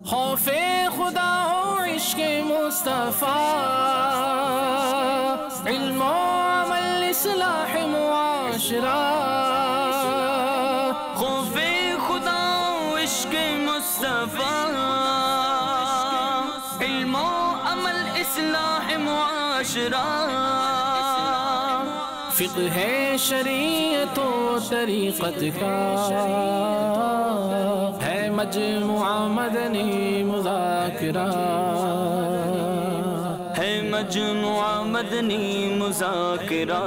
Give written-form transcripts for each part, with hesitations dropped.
خوف خدا ہو عشق مصطفیٰ، علم و عمل اصلاح معاشرہ، خوف خدا ہو عشق مصطفیٰ، علم و عمل اصلاح معاشرہ، فقہ ہے شریعت و طریقت کا، ہے مجموعہ مدنی مذاکرہ، ہے مجموعہ مدنی مذاکرہ،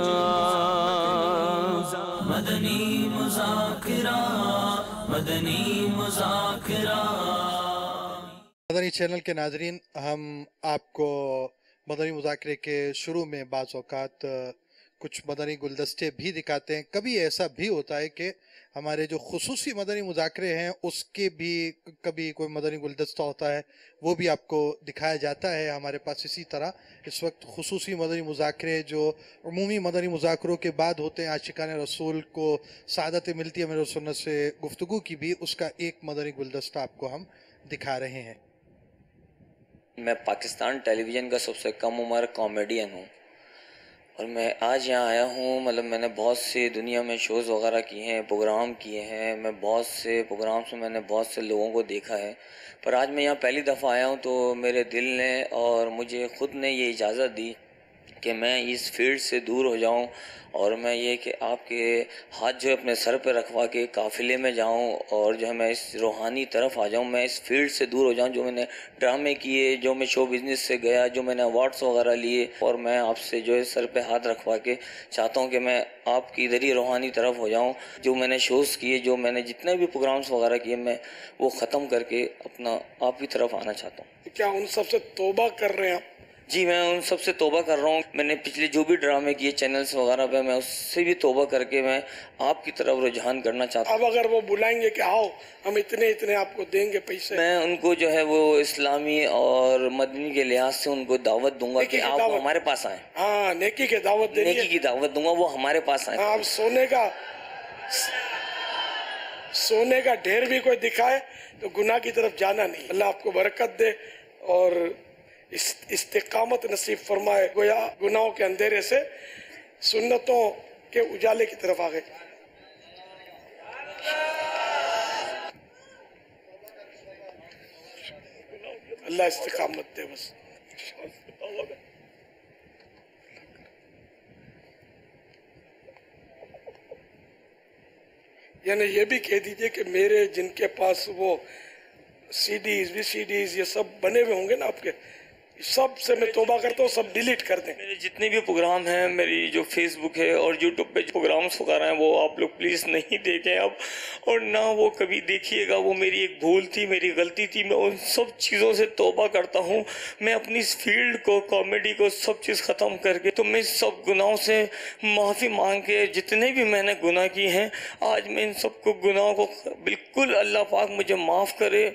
مدنی مذاکرہ، مدنی مذاکرہ۔ مدنی چینل کے ناظرین، ہم آپ کو مدنی مذاکرے کے شروع میں بعض اوقات کچھ مدنی گلدستے بھی دکھاتے ہیں۔ کبھی ایسا بھی ہوتا ہے کہ ہمارے جو خصوصی مدنی مذاکرے ہیں اس کے بھی کبھی کوئی مدنی گلدستہ ہوتا ہے، وہ بھی آپ کو دکھایا جاتا ہے ہمارے پاس۔ اسی طرح اس وقت خصوصی مدنی مذاکرے جو عمومی مدنی مذاکروں کے بعد ہوتے ہیں، عاشقان رسول کو سعادت ملتی ہے میرے سنت سے گفتگو کی بھی، اس کا ایک مدنی گلدستہ آپ کو ہم دکھا رہے ہیں۔ میں پاکستان ٹیلی ویژن کا سب سے کم عمر کامیڈین ہوں، اور میں آج یہاں آیا ہوں۔ مطلب میں نے بہت سے دنیا میں شوز وغیرہ کیے ہیں، پروگرام کیے ہیں، میں بہت سے پروگرامس میں نے بہت سے لوگوں کو دیکھا ہے، پر آج میں یہاں پہلی دفعہ آیا ہوں تو میرے دل نے اور مجھے خود نے یہ اجازت دی کہ میں اس فیلڈ سے دور ہو جاؤں، اور میں یہ کہ آپ کے ہاتھ جو ہے اپنے سر پہ رکھوا کے قافلے میں جاؤں، اور جو ہے میں اس روحانی طرف آ جاؤں، میں اس فیلڈ سے دور ہو جاؤں جو میں نے ڈرامے کیے، جو میں شو بزنس سے گیا، جو میں نے ایوارڈس وغیرہ لیے، اور میں آپ سے جو ہے سر پہ ہاتھ رکھوا کے چاہتا ہوں کہ میں آپ کی ادھر ہی روحانی طرف ہو جاؤں۔ جو میں نے شوز کیے، جو میں نے جتنے بھی پروگرامس وغیرہ کیے، میں وہ ختم کر کے اپنا آپ کی طرف آنا چاہتا ہوں۔ کیا ان سب سے توبہ کر رہے ہیں؟ جی، میں ان سب سے توبہ کر رہا ہوں۔ میں نے پچھلے جو بھی ڈرامے کیے چینلز وغیرہ پہ، میں اس سے بھی توبہ کر کے میں آپ کی طرف رجحان کرنا چاہتا ہوں۔ اب اگر وہ بلائیں گے کہ آؤ ہم اتنے آپ کو دیں گے پیسے، میں ان کو جو ہے وہ اسلامی اور مدنی کے لحاظ سے ان کو دعوت دوں گا کہ آپ ہمارے پاس آئیں۔ ہاں، نیکی کی دعوت دیں گے، نیکی کی دعوت دوں گا، وہ ہمارے پاس آئیں۔ اب سونے کا ڈھیر بھی کوئی دکھائے تو گناہ کی طرف جانا نہیں۔ اللہ آپ کو برکت دے اور استقامت نصیب فرمائے، گویا گناہوں کے اندھیرے سے سنتوں کے اجالے کی طرف آگئے۔ اللہ استقامت دے بس۔ یعنی یہ بھی کہہ دیجئے کہ میرے جن کے پاس وہ سی ڈیز وی سی ڈیز یہ سب بنے ہوئے ہوں گے نا آپ کے، سب سے میں توبہ کرتا ہوں، سب ڈیلیٹ کر دیں۔ میرے جتنے بھی پروگرام ہیں، میری جو فیس بک ہے اور یوٹیوب پہ جو پروگرامس وغیرہ ہیں، وہ آپ لوگ پلیز نہیں دیکھیں اب، اور نہ وہ کبھی دیکھیے گا۔ وہ میری ایک بھول تھی، میری غلطی تھی، میں ان سب چیزوں سے توبہ کرتا ہوں۔ میں اپنی اس فیلڈ کو، کامیڈی کو، سب چیز ختم کر کے تو میں سب گناہوں سے معافی مانگ کے، جتنے بھی میں نے گناہ کیے ہیں، آج میں ان سب کو گناہوں کو بالکل اللہ پاک مجھے معاف کرے۔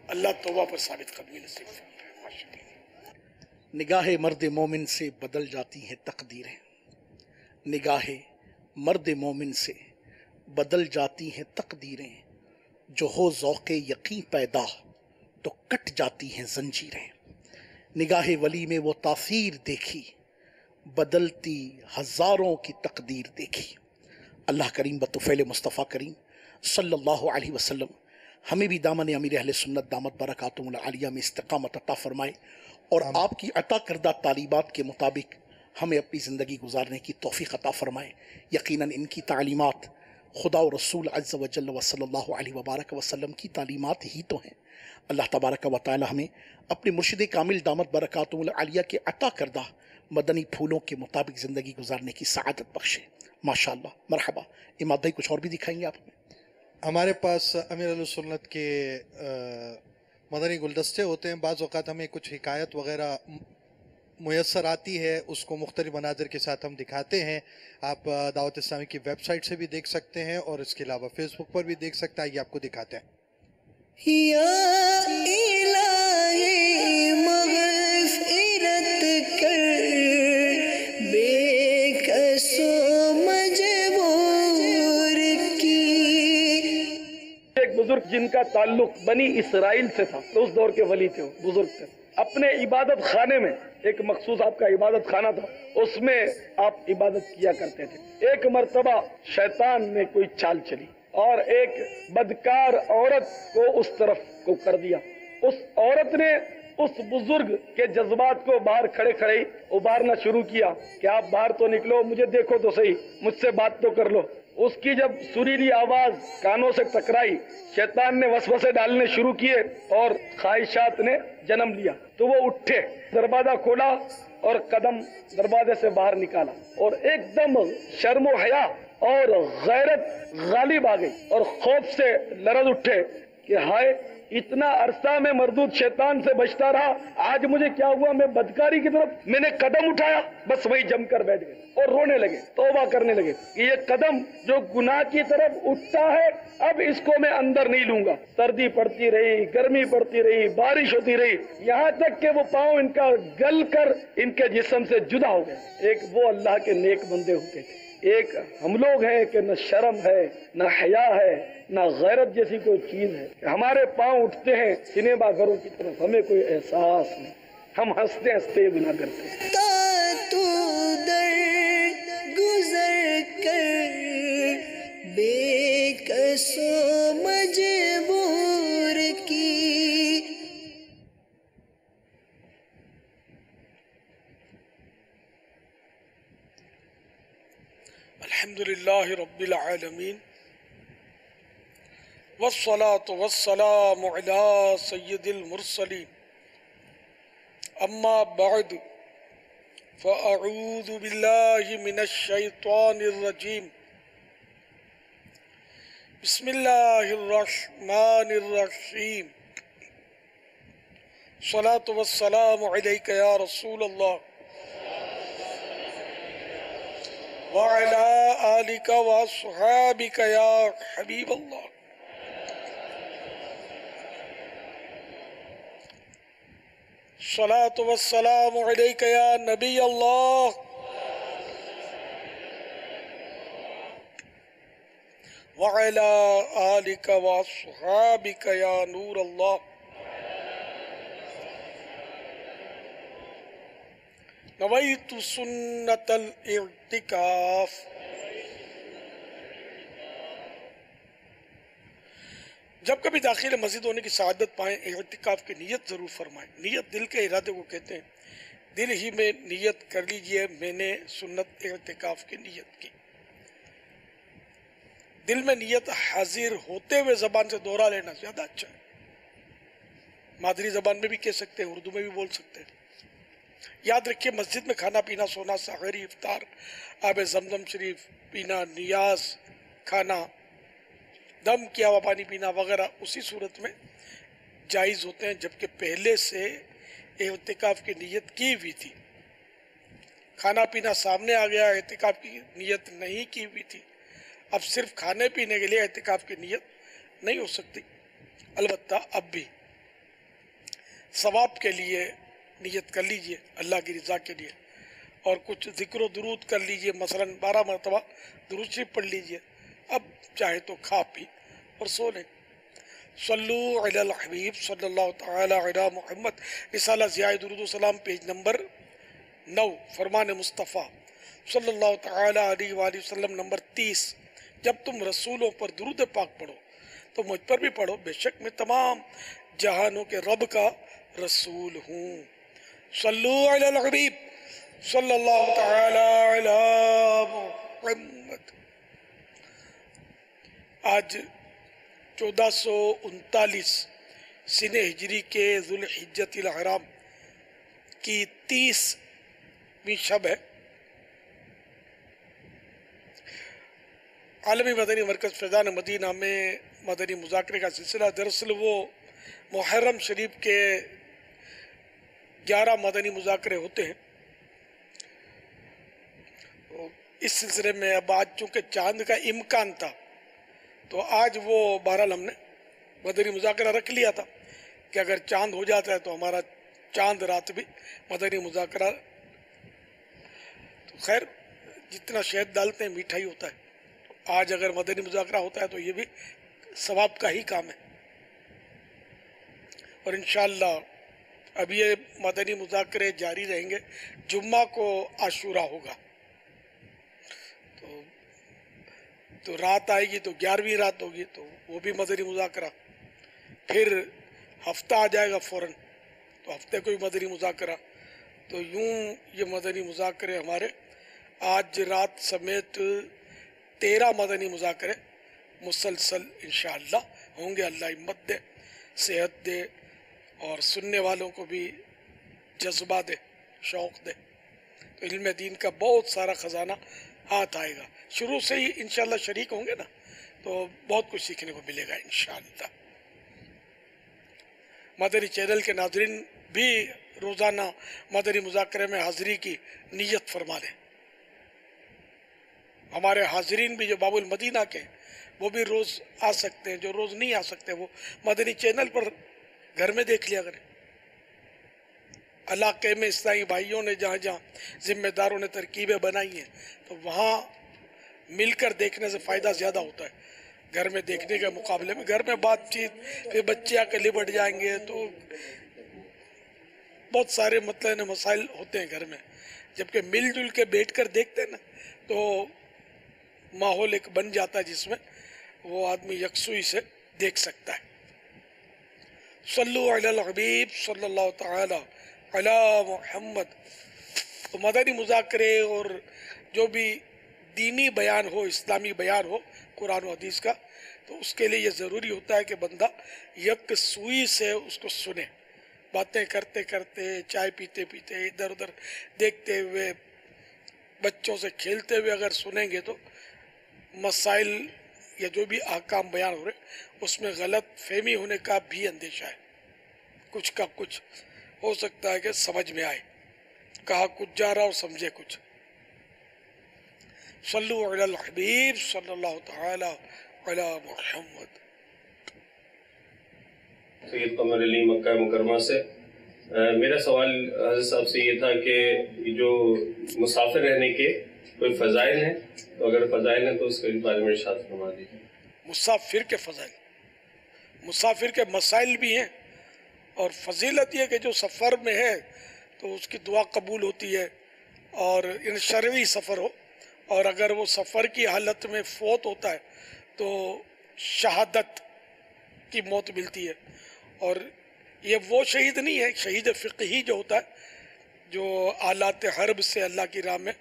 اللہ توبہ پر ثابت قدمی نصیب فرمائے۔ نگاہ مرد مومن سے بدل جاتی ہیں تقدیریں، نگاہ مرد مومن سے بدل جاتی ہیں تقدیریں، جو ہو ذوق یقین پیدا تو کٹ جاتی ہیں زنجیریں، نگاہ ولی میں وہ تاثیر دیکھی، بدلتی ہزاروں کی تقدیر دیکھی۔ اللہ کریم بطفیل مصطفیٰ کریم صلی اللہ علیہ وسلم ہمیں بھی دامن امیر اہل سنت دامت برکاتہم العالیہ میں استقامت عطا فرمائے، اور آپ کی عطا کردہ تعلیمات کے مطابق ہمیں اپنی زندگی گزارنے کی توفیق عطا فرمائے۔ یقیناً ان کی تعلیمات خدا و رسول عز و جل و صلی اللہ علیہ وبارک وسلم کی تعلیمات ہی تو ہیں۔ اللہ تبارک و تعالی ہمیں اپنے مرشد کامل دامت برکاتہم العالیہ کے عطا کردہ مدنی پھولوں کے مطابق زندگی گزارنے کی سعادت بخشے۔ ماشاءاللہ، مرحبا۔ امام بھائی کچھ اور بھی دکھائیں گے آپ ہمیں؟ ہمارے پاس امیر علیہ سنت کے مدنی گلدستے ہوتے ہیں، بعض اوقات ہمیں کچھ حکایت وغیرہ میسر آتی ہے، اس کو مختلف مناظر کے ساتھ ہم دکھاتے ہیں۔ آپ دعوت اسلامی کی ویب سائٹ سے بھی دیکھ سکتے ہیں، اور اس کے علاوہ فیس بک پر بھی دیکھ سکتے ہیں۔ یہ آپ کو دکھاتے ہیں۔ یا الہی مغفرت کر بے کس و مجبور کی۔ ایک بزرگ جن کا تعلق بنی اسرائیل سے تھا، تو اس دور کے ولی تھے، بزرگ تھے. اپنے عبادت خانے میں ایک مخصوص آپ کا عبادت خانہ تھا، اس میں آپ عبادت کیا کرتے تھے. ایک مرتبہ شیطان نے کوئی چال چلی اور ایک بدکار عورت کو اس طرف کو کر دیا. اس عورت نے اس بزرگ کے جذبات کو باہر کھڑے کھڑے ابھارنا شروع کیا کہ آپ باہر تو نکلو، مجھے دیکھو تو صحیح، مجھ سے بات تو کر لو. اس کی جب سریلی آواز کانوں سے ٹکرائی، شیطان نے وسوسے ڈالنے شروع کیے اور خواہشات نے جنم لیا. تو وہ اٹھے، دروازہ کھولا اور قدم دروازے سے باہر نکالا اور ایک دم شرم و حیا اور غیرت غالب آ گئی اور خوف سے لرز اٹھے کہ ہائے، اتنا عرصہ میں مردود شیطان سے بچتا رہا، آج مجھے کیا ہوا؟ میں بدکاری کی طرف میں نے قدم اٹھایا. بس وہی جم کر بیٹھ گئے اور رونے لگے، توبہ کرنے لگے کہ یہ قدم جو گناہ کی طرف اٹھتا ہے، اب اس کو میں اندر نہیں لوں گا. سردی پڑتی رہی، گرمی پڑتی رہی، بارش ہوتی رہی، یہاں تک کہ وہ پاؤں ان کا گل کر ان کے جسم سے جدا ہو گئے. ایک وہ اللہ کے نیک بندے ہوتے تھے، ایک ہم لوگ ہیں کہ نہ شرم ہے، نہ حیا ہے، نہ غیرت جیسی کوئی چیز ہے. ہمارے پاؤں اٹھتے ہیں سنیما گھروں کی طرف، ہمیں کوئی احساس نہیں، ہم ہنستے ہنستے گناہ کرتے ہیں. تا تو در گزر کر بے کس و مجبور کی. الحمدللہ رب العالمین والصلاة والسلام علی سید المرسلین. اما بعد فاعوذ باللہ من الشیطان الرجیم. بسم اللہ الرحمن الرحیم. الصلاة والسلام علیک یا رسول اللہ وعلى آلك وأصحابك يا حبيب الله. الصلاة والسلام عليك يا نبي الله وعلى آلك وأصحابك يا نور الله. نویت سنت الاعتکاف. جب کبھی داخل مسجد ہونے کی سعادت پائیں، اعتکاف کی نیت ضرور فرمائیں. نیت دل کے ارادے کو کہتے ہیں. دل ہی میں نیت کر لیجئے میں نے سنت اعتکاف کی نیت کی. دل میں نیت حاضر ہوتے ہوئے زبان سے دوہرا لینا زیادہ اچھا ہے. مادری زبان میں بھی کہہ سکتے ہیں، اردو میں بھی بول سکتے ہیں. یاد رکھیے، مسجد میں کھانا پینا، سونا، سحری، افطار، آب زمزم شریف پینا، نیاز کھانا، دم کیا ہوا پانی پینا وغیرہ اسی صورت میں جائز ہوتے ہیں جبکہ پہلے سے اعتکاف کی نیت کی ہوئی تھی. کھانا پینا سامنے آ گیا، اعتکاف کی نیت نہیں کی ہوئی تھی. اب صرف کھانے پینے کے لیے اعتکاف کی نیت نہیں ہو سکتی. البتہ اب بھی ثواب کے لیے نیت کر لیجئے، اللہ کی رضا کے لیے، اور کچھ ذکر و درود کر لیجئے. مثلا 12 مرتبہ درود شریف پڑھ لیجئے. اب چاہے تو کھا پی اور سو لیں. صلو علی الحبیب صلی اللہ تعالی علی محمد. رسالہ ضیاء درود و سلام، پیج نمبر 9، فرمان مصطفیٰ صلی اللہ تعالی علیہ وآلہ وسلم نمبر 30. جب تم رسولوں پر درود پاک پڑھو تو مجھ پر بھی پڑھو، بے شک میں تمام جہانوں کے رب کا رسول ہوں. صلو علی الحبیب صلی اللہ تعالی علی محمد. آج 1439 سنہ ہجری کے ذوالحجۃ الحرام کی 30ویں شب ہے. عالمی مدنی مرکز فیضان مدینہ میں مدنی مذاکرے کا سلسلہ، دراصل وہ محرم شریف کے 11 مدنی مذاکرے ہوتے ہیں. اس سلسلے میں اب آج چونکہ چاند کا امکان تھا تو آج وہ بہرحال ہم نے مدنی مذاکرہ رکھ لیا تھا کہ اگر چاند ہو جاتا ہے تو ہمارا چاند رات بھی مدنی مذاکرہ. تو خیر، جتنا شہد ڈالتے ہیں میٹھا ہی ہوتا ہے. آج اگر مدنی مذاکرہ ہوتا ہے تو یہ بھی ثواب کا ہی کام ہے. اور انشاءاللہ اب یہ مدنی مذاکرے جاری رہیں گے. جمعہ کو عاشورہ ہوگا تو رات آئے گی تو 11ویں رات ہوگی تو وہ بھی مدنی مذاکرہ. پھر ہفتہ آ جائے گا فوراً تو ہفتے کو بھی مدنی مذاکرہ. تو یوں یہ مدنی مذاکرے ہمارے آج رات سمیت 13 مدنی مذاکرے مسلسل انشاءاللہ ہوں گے. اللہ ہمت دے، صحت دے اور سننے والوں کو بھی جذبہ دے، شوق دے. تو علم دین کا بہت سارا خزانہ ہاتھ آئے گا. شروع سے ہی انشاءاللہ شریک ہوں گے نا تو بہت کچھ سیکھنے کو ملے گا انشاءاللہ. مدنی چینل کے ناظرین بھی روزانہ مدنی مذاکرے میں حاضری کی نیت فرما لیں. ہمارے حاضرین بھی جو باب المدینہ کے وہ بھی روز آ سکتے ہیں، جو روز نہیں آ سکتے وہ مدنی چینل پر گھر میں دیکھ لیا کریں. علاقے میں اسلامی بھائیوں نے جہاں جہاں ذمہ داروں نے ترکیبیں بنائی ہیں تو وہاں مل کر دیکھنے سے فائدہ زیادہ ہوتا ہے گھر میں دیکھنے کے مقابلے میں. گھر میں بات چیت، پھر بچے آ کے لپٹ جائیں گے تو بہت سارے مسائل ہوتے ہیں گھر میں. جبکہ مل جل کے بیٹھ کر دیکھتے ہیں نا تو ماحول ایک بن جاتا ہے جس میں وہ آدمی یکسوئی سے دیکھ سکتا ہے. صلو علی الحبیب صلی اللہ تعالی علی محمد. تو مدنی مذاکرے اور جو بھی دینی بیان ہو، اسلامی بیان ہو قرآن و حدیث کا، تو اس کے لیے یہ ضروری ہوتا ہے کہ بندہ یکسوئی سے اس کو سنے. باتیں کرتے کرتے، چائے پیتے پیتے، ادھر ادھر دیکھتے ہوئے، بچوں سے کھیلتے ہوئے اگر سنیں گے تو مسائل یا جو بھی احکام بیان ہو رہے اس میں غلط فہمی ہونے کا بھی اندیشہ ہے. کچھ کا کچھ ہو سکتا ہے کہ سمجھ میں آئے، کہا کچھ جا رہا اور سمجھے کچھ. صلو علی الحبیب صلی اللہ تعالی علی محمد. سید قمر علی مکہ مکرمہ سے میرا سوال حضرت صاحب سے یہ تھا کہ جو مسافر رہنے کے کوئی فضائل ہیں، تو اگر فضائل ہیں تو اس کے بارے میں ارشاد فرما دیجیے. مسافر کے فضائل، مسافر کے مسائل بھی ہیں اور فضیلت یہ کہ جو سفر میں ہے تو اس کی دعا قبول ہوتی ہے. اور ان شرعی سفر ہو اور اگر وہ سفر کی حالت میں فوت ہوتا ہے تو شہادت کی موت ملتی ہے. اور یہ وہ شہید نہیں ہے، شہید فقہی جو ہوتا ہے جو آلات حرب سے اللہ کی راہ میں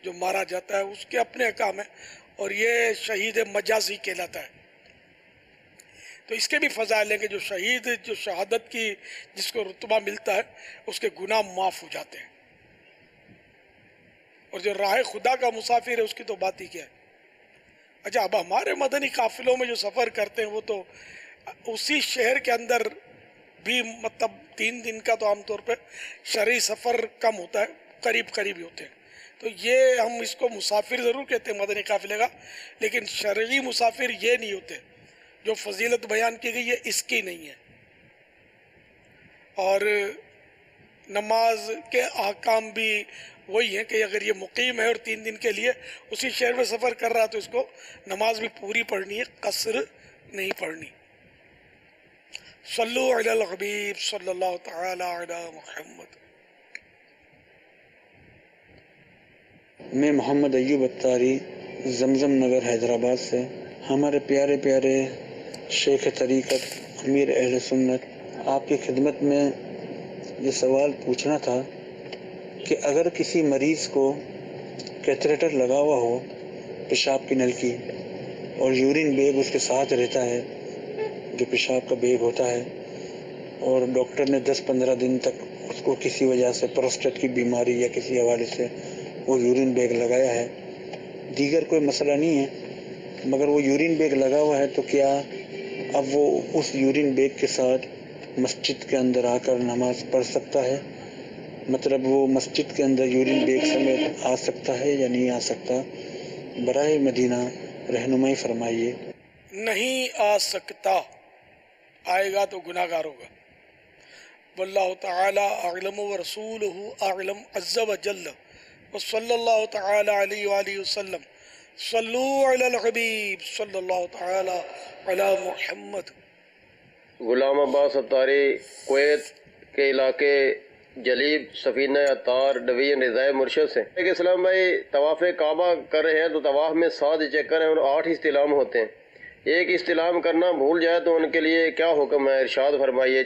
جو مارا جاتا ہے اس کے اپنے احکام ہیں، اور یہ شہید مجازی کہلاتا ہے. تو اس کے بھی فضائل ہیں کہ جو شہید جو شہادت کی جس کو رتبہ ملتا ہے اس کے گناہ معاف ہو جاتے ہیں. اور جو راہ خدا کا مسافر ہے اس کی تو بات ہی کیا ہے. اچھا، اب ہمارے مدنی قافلوں میں جو سفر کرتے ہیں وہ تو اسی شہر کے اندر بھی 3 دن کا تو عام طور پہ شرعی سفر کم ہوتا ہے، قریب قریب ہی ہوتے ہیں. تو یہ ہم اس کو مسافر ضرور کہتے ہیں مدنی قافلے کا، لیکن شرعی مسافر یہ نہیں ہوتے. جو فضیلت بیان کی گئی ہے اس کی نہیں ہے. اور نماز کے احکام بھی وہی ہیں کہ اگر یہ مقیم ہے اور 3 دن کے لیے اسی شہر میں سفر کر رہا تو اس کو نماز بھی پوری پڑھنی ہے، قصر نہیں پڑھنی. صلو علی الحبیب صلی اللہ تعالی علی محمد. میں محمد ایوب اتاری زمزم نگر حیدرآباد سے. ہمارے پیارے پیارے شیخ طریقت امیر اہل سنت، آپ کی خدمت میں یہ سوال پوچھنا تھا کہ اگر کسی مریض کو کیتھریٹر لگا ہوا ہو، پیشاب کی نلکی، اور یورین بیگ اس کے ساتھ رہتا ہے جو پیشاب کا بیگ ہوتا ہے، اور ڈاکٹر نے 10-15 دن تک اس کو کسی وجہ سے پروسٹیٹ کی بیماری یا کسی حوالے سے وہ یورین بیگ لگایا ہے، دیگر کوئی مسئلہ نہیں ہے، مگر وہ یورین بیگ لگا ہوا ہے، تو کیا اب وہ اس یورین بیگ کے ساتھ مسجد کے اندر آ کر نماز پڑھ سکتا ہے؟ مطلب وہ مسجد کے اندر یورین بیگ سمیت آ سکتا ہے یا نہیں آ سکتا؟ برائے مدینہ رہنمائی فرمائیے. نہیں آ سکتا، آئے گا تو گناہ گار ہوگا. واللہ تعالی اعلم ورسولہ اعلم عز وجل وصلی اللہ تعالی علیہ وآلہ وسلم. صلو علی الحبیب صلی اللہ تعالی علی محمد. غلام عباس اتاری کویت کے علاقے جلیب سفینہ اتار ڈویژن رضائے مرشد سے کہ اسلام بھائی طواف کعبہ کر رہے ہیں تو طواف میں 7 چکر ہیں اور 8 استلام ہوتے ہیں، ایک استلام کرنا بھول جائے تو ان کے لیے کیا حکم ہے، ارشاد فرمائیے۔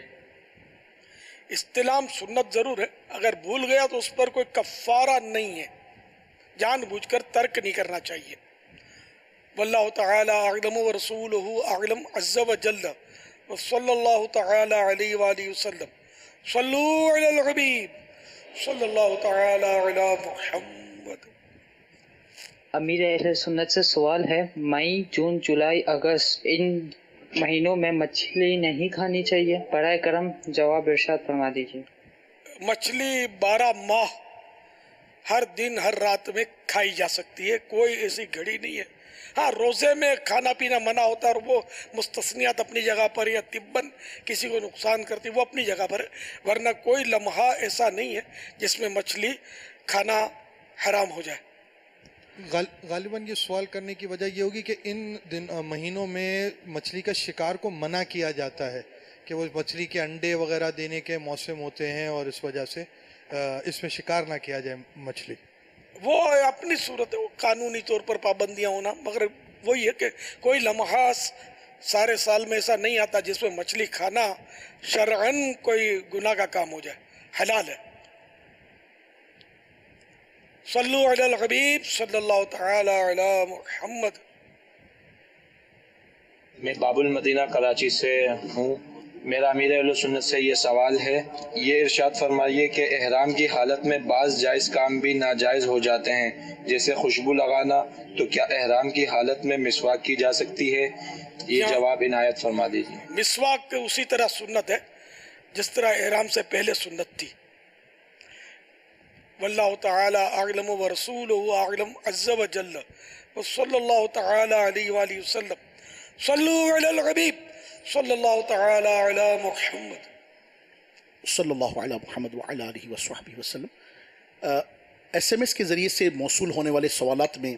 استلام سنت ضرور ہے، اگر بھول گیا تو اس پر کوئی کفارہ نہیں ہے، جان بوجھ کر ترک نہیں کرنا چاہیے۔ واللہ تعالی اعلم ورسولہ اعلم عز وجل وصلی اللہ تعالی علیہ وآلہ وسلم صلو علی الحبیب صلی اللہ تعالی علی محمد۔ امیر اہل سنت سے سوال ہے، مئی، جون، جولائی، اگست ان مہینوں میں مچھلی نہیں کھانی چاہیے؟ برائے کرم جواب ارشاد فرما دیجیے۔ مچھلی 12 ماہ ہر دن ہر رات میں کھائی جا سکتی ہے، کوئی ایسی گھڑی نہیں ہے۔ ہاں روزے میں کھانا پینا منع ہوتا ہے اور وہ مستثنیات اپنی جگہ پر یا طباً کسی کو نقصان کرتی وہ اپنی جگہ پر ہے، ورنہ کوئی لمحہ ایسا نہیں ہے جس میں مچھلی کھانا حرام ہو جائے۔ غالباً یہ سوال کرنے کی وجہ یہ ہوگی کہ ان مہینوں میں مچھلی کا شکار کو منع کیا جاتا ہے کہ وہ مچھلی کے انڈے وغیرہ دینے کے موسم ہوتے ہیں اور اس وجہ سے اس میں شکار نہ کیا جائے مچھلی۔ وہ اپنی صورت ہے، وہ قانونی طور پر پابندیاں ہونا، مگر وہی ہے کہ کوئی لمحہ سارے سال میں ایسا نہیں آتا جس میں مچھلی کھانا شرعاً کوئی گناہ کا کام ہو جائے، حلال ہے۔ صلو علی الحبیب صلی اللہ تعالی علی محمد۔ میں باب المدینہ کراچی سے ہوں، میرا امیر اہل سنت سے یہ سوال ہے، یہ ارشاد فرمائیے کہ احرام کی حالت میں بعض جائز کام بھی ناجائز ہو جاتے ہیں، جیسے خوشبو لگانا، تو کیا احرام کی حالت میں مسواک کی جا سکتی ہے؟ یہ جواب عنایت فرما دیجیے۔ مسواک اسی طرح سنت ہے جس طرح احرام سے پہلے سنت تھی۔ واللہ تعالی اعلم ورسولہ اعلم عز وجل وصلی اللہ تعالی علیہ وآلہ وسلم صلو علی الحبیب صلی اللہ تعالی علی محمد صلی اللہ علی محمد وعلی آلہ وصحبہ وسلم۔ ایس ایم ایس کے ذریعے سے موصول ہونے والے سوالات میں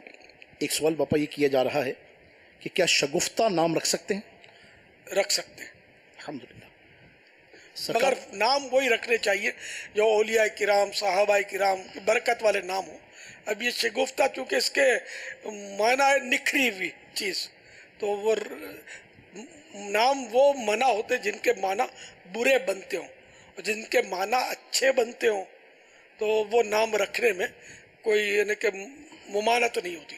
ایک سوال باپا یہ کیا جا رہا ہے کہ کیا شگفتہ نام رکھ سکتے ہیں؟ رکھ سکتے ہیں، الحمدللہ۔ مگر نام وہی رکھنے چاہیے جو اولیاء کرام صحابہ کرام کی برکت والے نام ہوں۔ اب یہ شگفتہ چونکہ اس کے معنی ہے نکھری ہوئی چیز، تو وہ نام وہ منع ہوتے جن کے معنی برے بنتے ہوں، اور جن کے معنی اچھے بنتے ہوں تو وہ نام رکھنے میں کوئی یعنی کہ ممانعت نہیں ہوتی۔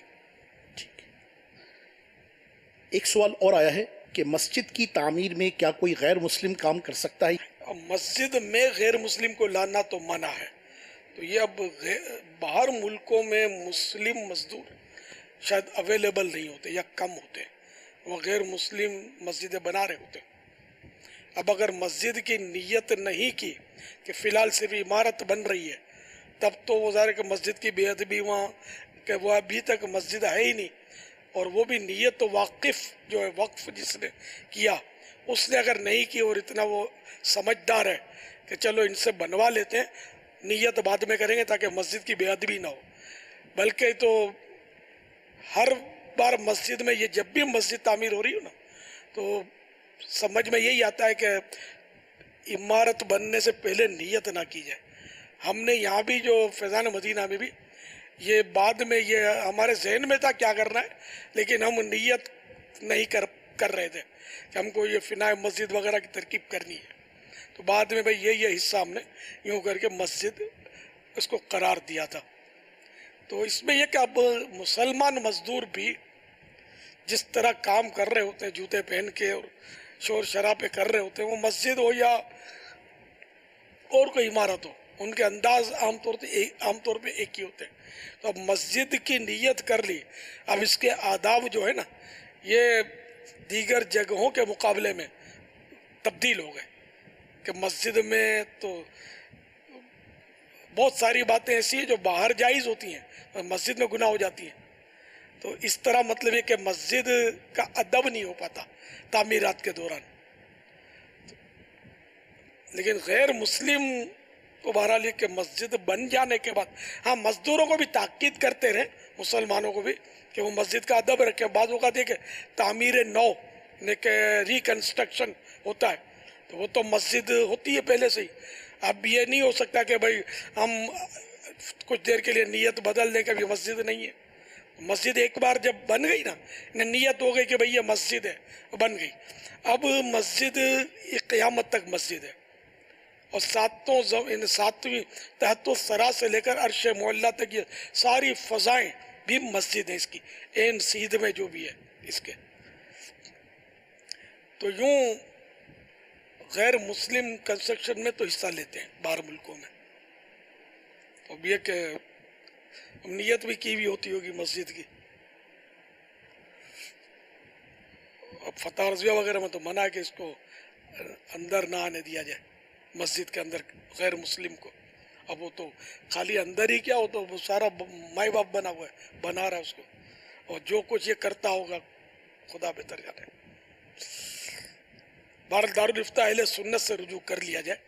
ایک سوال اور آیا ہے کہ مسجد کی تعمیر میں کیا کوئی غیر مسلم کام کر سکتا ہے؟ مسجد میں غیر مسلم کو لانا تو منع ہے، تو یہ اب باہر ملکوں میں مسلم مزدور شاید اویلیبل نہیں ہوتے یا کم ہوتے، وہ غیر مسلم مسجدیں بنا رہے ہوتے۔ اب اگر مسجد کی نیت نہیں کی کہ فی الحال صرف عمارت بن رہی ہے، تب تو وہ ظاہر ہے کہ مسجد کی بے ادبی وہاں کہ وہ ابھی تک مسجد ہے ہی نہیں، اور وہ بھی نیت تو واقف جو ہے وقف جس نے کیا اس نے اگر نہیں کی اور اتنا وہ سمجھدار ہے کہ چلو ان سے بنوا لیتے ہیں، نیت بعد میں کریں گے تاکہ مسجد کی بے ادبی نہ ہو، بلکہ تو ہر بار مسجد میں یہ جب بھی مسجد تعمیر ہو رہی ہو نا تو سمجھ میں یہی آتا ہے کہ عمارت بننے سے پہلے نیت نہ کی جائے۔ ہم نے یہاں بھی جو فیضان مدینہ میں بھی یہ بعد میں یہ ہمارے ذہن میں تھا کیا کرنا ہے، لیکن ہم نیت نہیں کر رہے تھے کہ ہم کو یہ فنائے مسجد وغیرہ کی ترکیب کرنی ہے، تو بعد میں بھئی یہ حصہ ہم نے یوں کر کے مسجد اس کو قرار دیا تھا۔ تو اس میں یہ کہ اب مسلمان مزدور بھی جس طرح کام کر رہے ہوتے ہیں جوتے پہن کے اور شور شرابے کر رہے ہوتے ہیں، وہ مسجد ہو یا اور کوئی عمارت ہو، ان کے انداز عام طور پہ ایک ہی ہوتے ہیں۔ تو اب مسجد کی نیت کر لی، اب اس کے آداب جو ہے نا یہ دیگر جگہوں کے مقابلے میں تبدیل ہو گئے کہ مسجد میں تو بہت ساری باتیں ایسی ہیں جو باہر جائز ہوتی ہیں اور مسجد میں گناہ ہو جاتی ہیں۔ تو اس طرح مطلب ہے کہ مسجد کا ادب نہیں ہو پاتا تعمیرات کے دوران، لیکن غیر مسلم کو بہرحال یہ کہ مسجد بن جانے کے بعد ہاں مزدوروں کو بھی تاکید کرتے رہیں، مسلمانوں کو بھی کہ وہ مسجد کا ادب رکھیں۔ بعض اوقات یہ کہ تعمیر نو یعنی کہ ریکنسٹرکشن ہوتا ہے تو وہ تو مسجد ہوتی ہے پہلے سے ہی. اب یہ نہیں ہو سکتا کہ بھائی ہم کچھ دیر کے لیے نیت بدل دیں کہ ابھی مسجد نہیں ہے. مسجد ایک بار جب بن گئی نا, نیت ہو گئی کہ بھئی یہ مسجد ہے, بن گئی. اب مسجد یہ قیامت تک مسجد ہے, اور ساتویں تحت الثری سے لے کر عرش معلیٰ تک یہ ساری فضائیں بھی مسجد ہیں اس کی, این سیدھ میں جو بھی ہے اس کے. تو یوں غیر مسلم کنسٹرکشن میں تو حصہ لیتے ہیں باہر ملکوں میں. اب یہ کہ نیت بھی کی ہوتی ہوگی مسجد کی. اب فتح رضویہ وغیرہ میں تو منع ہے کہ اس کو اندر نہ آنے دیا جائے مسجد کے اندر غیر مسلم کو. اب وہ تو خالی اندر ہی کیا ہو, تو وہ سارا مائی باپ بنا ہوا ہے, بنا رہا ہے اس کو, اور جو کچھ یہ کرتا ہوگا خدا بہتر جانے. بھارت دارالفتہ اہل سنت سے رجوع کر لیا جائے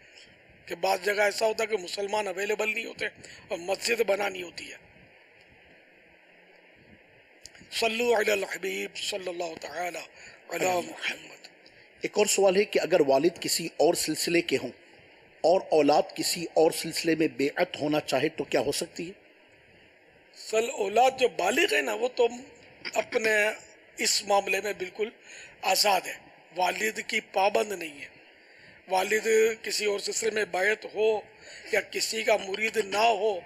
کہ بعض جگہ ایسا ہوتا ہے کہ مسلمان اویلیبل نہیں ہوتے اور مسجد بنانی ہوتی ہے. صلو علی الحبیب صلی اللہ تعالی علی محمد. ایک اور سوال ہے کہ اگر والد کسی اور سلسلے کے ہوں اور اولاد کسی اور سلسلے میں بیعت ہونا چاہے تو کیا ہو سکتی ہے؟ اولاد جو بالغ ہے نا وہ تو اپنے اس معاملے میں بالکل آزاد ہے, والد کی پابند نہیں ہے. والد کسی اور سلسلے میں بیعت ہو یا کسی کا مرید نہ ہو,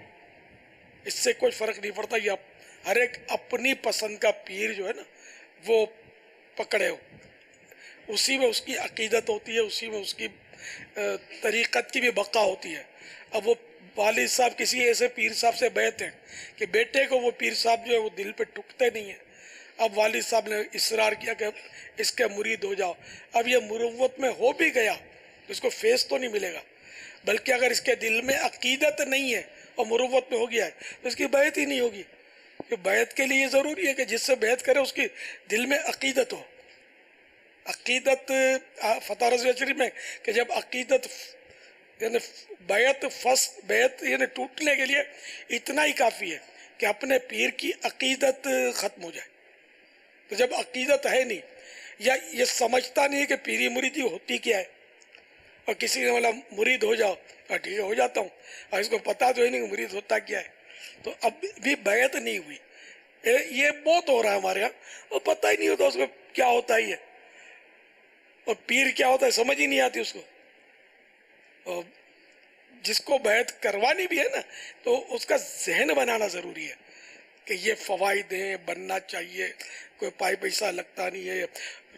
اس سے کوئی فرق نہیں پڑتا. یہ ہر ایک اپنی پسند کا پیر جو ہے نا وہ پکڑے ہو, اسی میں اس کی عقیدت ہوتی ہے, اسی میں اس کی طریقت کی بھی بقا ہوتی ہے. اب وہ والد صاحب کسی ایسے پیر صاحب سے بیعت ہیں کہ بیٹے کو وہ پیر صاحب جو ہے وہ دل پہ ٹکتے نہیں ہیں. اب والد صاحب نے اصرار کیا کہ اس کے مرید ہو جاؤ. اب یہ مروت میں ہو بھی گیا تو اس کو فیض تو نہیں ملے گا, بلکہ اگر اس کے دل میں عقیدت نہیں ہے اور مروت میں ہو گیا ہے تو اس کی بیعت ہی نہیں ہوگی. کہ بیعت کے لیے یہ ضروری ہے کہ جس سے بیعت کرے اس کی دل میں عقیدت ہو. عقیدت فتح رضویہ شریف میں کہ جب عقیدت یعنی بیعت یعنی ٹوٹنے کے لیے اتنا ہی کافی ہے کہ اپنے پیر کی عقیدت ختم ہو جائے. تو جب عقیدت ہے نہیں یا یہ سمجھتا نہیں ہے کہ پیری مریدی ہوتی کیا ہے, اور کسی نے بولا مرید ہو جاؤ, ٹھیک ہے ہو جاتا ہوں, اور اس کو پتا تو ہی نہیں کہ مرید ہوتا کیا ہے, تو اب بھی بیعت نہیں ہوئی. یہ بہت ہو رہا ہے ہمارے یہاں, وہ پتہ ہی نہیں ہوتا اس کو کیا ہوتا ہی ہے, اور پیر کیا ہوتا ہے سمجھ ہی نہیں آتی اس کو. اور جس کو بیعت کروانی بھی ہے نا تو اس کا ذہن بنانا ضروری ہے کہ یہ فوائد ہیں, بننا چاہیے, کوئی پیسہ لگتا نہیں ہے,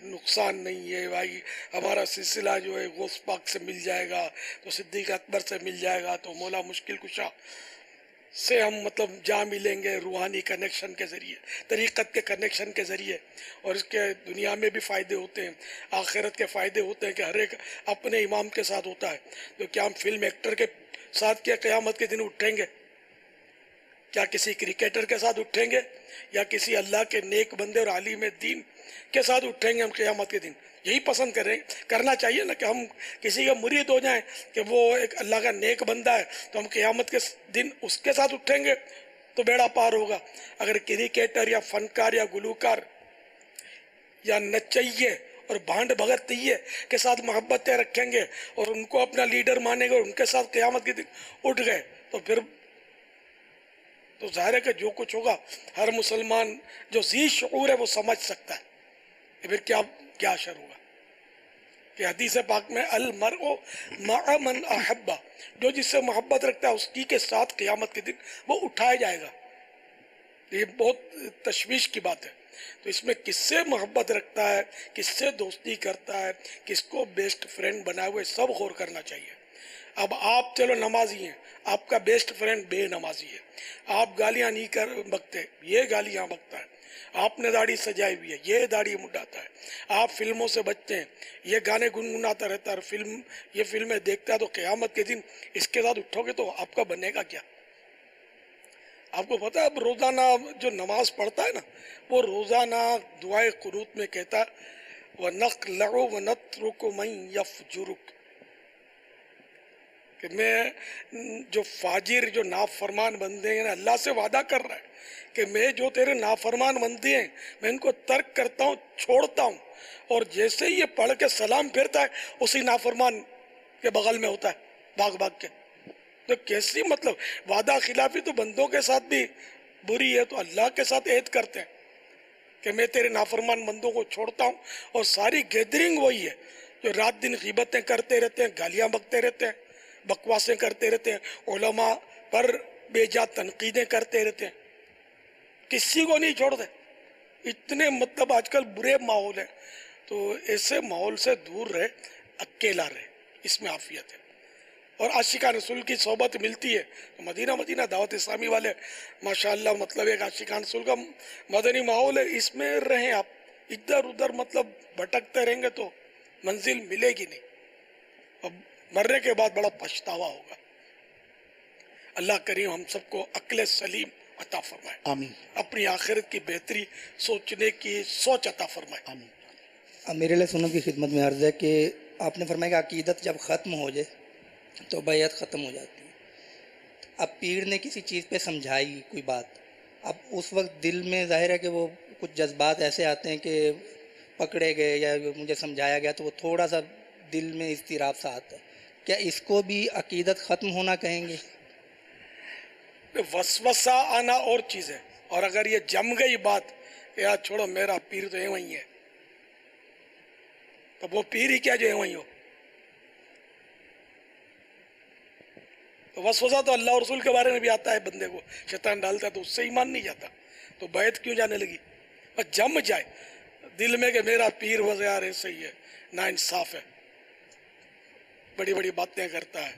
نقصان نہیں ہے. بھائی ہمارا سلسلہ جو ہے غوث پاک سے مل جائے گا, تو صدیق اکبر سے مل جائے گا, تو مولا مشکل کشا سے ہم مطلب جا ملیں گے روحانی کنیکشن کے ذریعے, طریقت کے کنیکشن کے ذریعے, اور اس کے دنیا میں بھی فائدے ہوتے ہیں, آخرت کے فائدے ہوتے ہیں کہ ہر ایک اپنے امام کے ساتھ ہوتا ہے. تو کیا ہم فلم ایکٹر کے ساتھ کیا قیامت کے دن اٹھیں گے؟ کیا کسی کرکٹر کے ساتھ اٹھیں گے یا کسی اللہ کے نیک بندے اور عالم دین کے ساتھ اٹھیں گے ہم قیامت کے دن؟ یہی پسند کرنا چاہیے نا کہ ہم کسی کا مرید ہو جائیں کہ وہ ایک اللہ کا نیک بندہ ہے تو ہم قیامت کے دن اس کے ساتھ اٹھیں گے تو بیڑا پار ہوگا. اگر کرکٹر یا فنکار یا گلوکار یا نچیے اور بھانڈ بھگتیے کے ساتھ محبتیں رکھیں گے اور ان کو اپنا لیڈر مانیں گے اور ان کے ساتھ قیامت کے دن اٹھ گئے تو پھر تو ظاہر ہے کہ جو کچھ ہوگا ہر مسلمان جو ذی شعور ہے وہ سمجھ سکتا ہے کہ پھر کیا اشر ہوگا. کہ حدیث پاک میں المرء مع من احب, جو جس سے محبت رکھتا ہے اس کی کے ساتھ قیامت کے دن وہ اٹھایا جائے گا. یہ بہت تشویش کی بات ہے. تو اس میں کس سے محبت رکھتا ہے, کس سے دوستی کرتا ہے, کس کو بیسٹ فرینڈ بنائے ہوئے, سب غور کرنا چاہیے. اب آپ چلو نمازی ہیں, آپ کا بیسٹ فرینڈ بے نمازی ہے, آپ گالیاں نہیں بکتے, یہ گالیاں بکتا ہے, آپ نے داڑھی سجائی ہوئی ہے, یہ داڑھی مڈاتا ہے, آپ فلموں سے بچتے ہیں, یہ گانے گنگناتا رہتا ہے, یہ فلمیں دیکھتا ہے, تو قیامت کے دن اس کے ساتھ اٹھو گے تو آپ کا بنے گا کیا؟ آپ کو پتا ہے اب روزانہ جو نماز پڑھتا ہے نا وہ روزانہ دعائے قنوت میں کہتا ہے وَنَقْلَعُ وَنَتْرُكُ مَنْ يَفْجُرُكُ, کہ میں جو فاجر جو نافرمان بندے ہیں اللہ سے وعدہ کر رہا ہے کہ میں جو تیرے نافرمان بندے ہیں میں ان کو ترک کرتا ہوں، چھوڑتا ہوں، اور جیسے ہی یہ پڑھ کے سلام پھرتا ہے اسی نافرمان کے بغل میں ہوتا ہے بھاگ بھاگ کے. تو کیسی مطلب وعدہ خلافی تو بندوں کے ساتھ بھی بری ہے، تو اللہ کے ساتھ عہد کرتے ہیں کہ میں تیرے نافرمان بندوں کو چھوڑتا ہوں. اور ساری گیدرنگ وہی ہے جو رات دن غیبتیں کرتے رہتے ہیں، گالیاں بکتے رہتے ہیں، بکواسیں کرتے رہتے ہیں، علماء پر بے جا تنقیدیں کرتے رہتے ہیں، کسی کو نہیں چھوڑتے. اتنے مطلب آج کل برے ماحول ہیں، تو ایسے ماحول سے دور رہے، اکیلا رہے، اس میں عافیت ہے. اور عاشقان رسول کی صحبت ملتی ہے تو مدینہ دعوت اسلامی والے ماشاءاللہ مطلب ایک عاشقان رسول کا مدنی ماحول ہے، اس میں رہیں آپ. ادھر ادھر مطلب بھٹکتے رہیں گے تو منزل ملے گی نہیں، اب مرنے کے بعد بڑا پچھتاوا ہوگا. اللہ کریم ہم سب کو عقل سلیم عطا فرمائے، آمین. اپنی آخرت کی بہتری سوچنے کی سوچ عطا فرمائے، آمین. امیر علیہ سنت کی خدمت میں عرض ہے کہ آپ نے فرمایا کہ عقیدت جب ختم ہو جائے تو بیعت ختم ہو جاتی ہے. اب پیر نے کسی چیز پہ سمجھائی کوئی بات، اب اس وقت دل میں ظاہر ہے کہ وہ کچھ جذبات ایسے آتے ہیں کہ پکڑے گئے یا مجھے سمجھایا گیا تو وہ تھوڑا سا دل میں اضطراب سا آتا ہے. کیا اس کو بھی عقیدت ختم ہونا کہیں گے؟ وسوسہ آنا اور چیز ہے، اور اگر یہ جم گئی بات یار چھوڑو میرا پیر تو وہیں ہے، تو وہ پیر ہی کیا جو وہیں ہو. تو وسوسہ تو اللہ اور رسول کے بارے میں بھی آتا ہے، بندے کو شیطان ڈالتا ہے تو اس سے ایمان نہیں جاتا، تو بیعت کیوں جانے لگی. اور جم جائے دل میں کہ میرا پیر وزیار ایسے ہی ہے، نا انصاف ہے، بڑی بڑی باتیں کرتا ہے،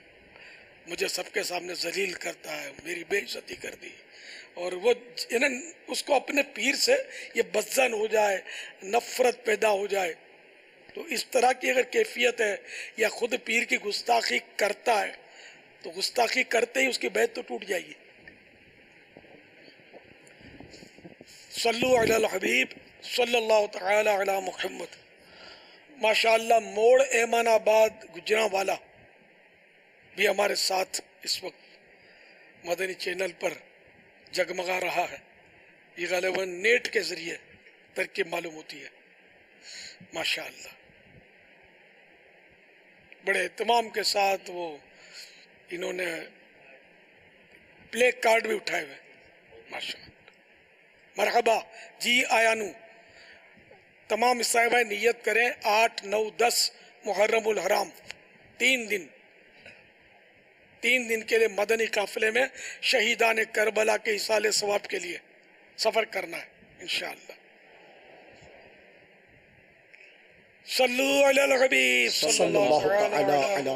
مجھے سب کے سامنے ذلیل کرتا ہے، میری بے عزتی کر دی، اور وہ اس کو اپنے پیر سے یہ بدظن ہو جائے، نفرت پیدا ہو جائے. تو اس طرح کی اگر کیفیت ہے یا خود پیر کی گستاخی کرتا ہے تو گستاخی کرتے ہی اس کی بیعت تو ٹوٹ جائے گی. صلو علی الحبیب صلی اللہ تعالی علی محمد. ماشاءاللہ موڑ ایمان آباد گجرانوالا بھی ہمارے ساتھ اس وقت مدنی چینل پر جگمگا رہا ہے. یہ غالباً نیٹ کے ذریعے ترکیب معلوم ہوتی ہے. ماشاءاللہ بڑے اہتمام کے ساتھ وہ انہوں نے پلے کارڈ بھی اٹھائے ہوئے. ماشاءاللہ مرحبا جی آیانو. تمام صاحبہ نیت کریں 8، 9، 10 محرم الحرام 3 دن کے لیے مدنی قافلے میں شہیدان کربلا کے ایصال ثواب کے لیے سفر کرنا ہے انشاءاللہ. صلو علی الحبیب صلی اللہ تعالی علی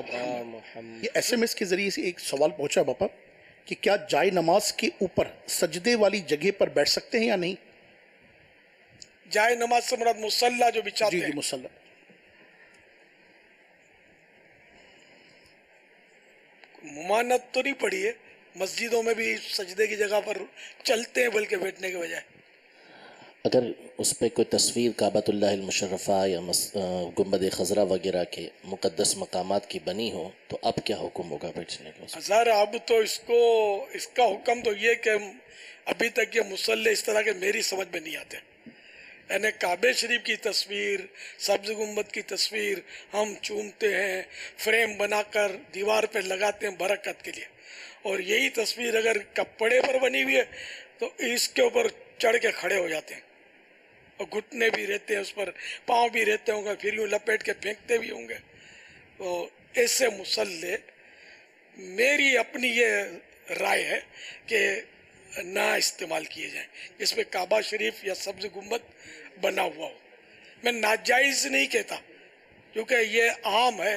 محمد. یہ ایس ایم ایس کے ذریعے سے ایک سوال پہنچا باپا کہ کیا جائے نماز کے اوپر سجدے والی جگہ پر بیٹھ سکتے ہیں یا نہیں؟ جائے نماز سے مراد مصلی جو بچھاتے ہیں. جی مصلی. ممانت تو نہیں پڑی ہے، مسجدوں میں بھی سجدے کی جگہ پر چلتے ہیں بلکہ بیٹھنے کے بجائے. اگر اس پہ کوئی تصویر کعبۃ اللہ المشرفہ یا گنبد خضرا وغیرہ کے مقدس مقامات کی بنی ہو تو اب کیا حکم ہوگا بیٹھنے کا؟ ہزار اب تو اس کا حکم تو یہ کہ ابھی تک یہ مصلی اس طرح کے میری سمجھ میں نہیں آتے. یعنی کعبہ شریف کی تصویر، سبز گنبد کی تصویر ہم چومتے ہیں، فریم بنا کر دیوار پہ لگاتے ہیں برکت کے لیے، اور یہی تصویر اگر کپڑے پر بنی ہوئی ہے تو اس کے اوپر چڑھ کے کھڑے ہو جاتے ہیں، اور گھٹنے بھی رہتے ہیں اس پر، پاؤں بھی رہتے ہوں گے، پھر یوں لپیٹ کے پھینکتے بھی ہوں گے. تو ایسے مصلی میری اپنی یہ رائے ہے کہ نہ استعمال کیے جائیں جس میں کعبہ شریف یا سبز گنبد بنا ہوا ہو. میں ناجائز نہیں کہتا کیونکہ یہ عام ہے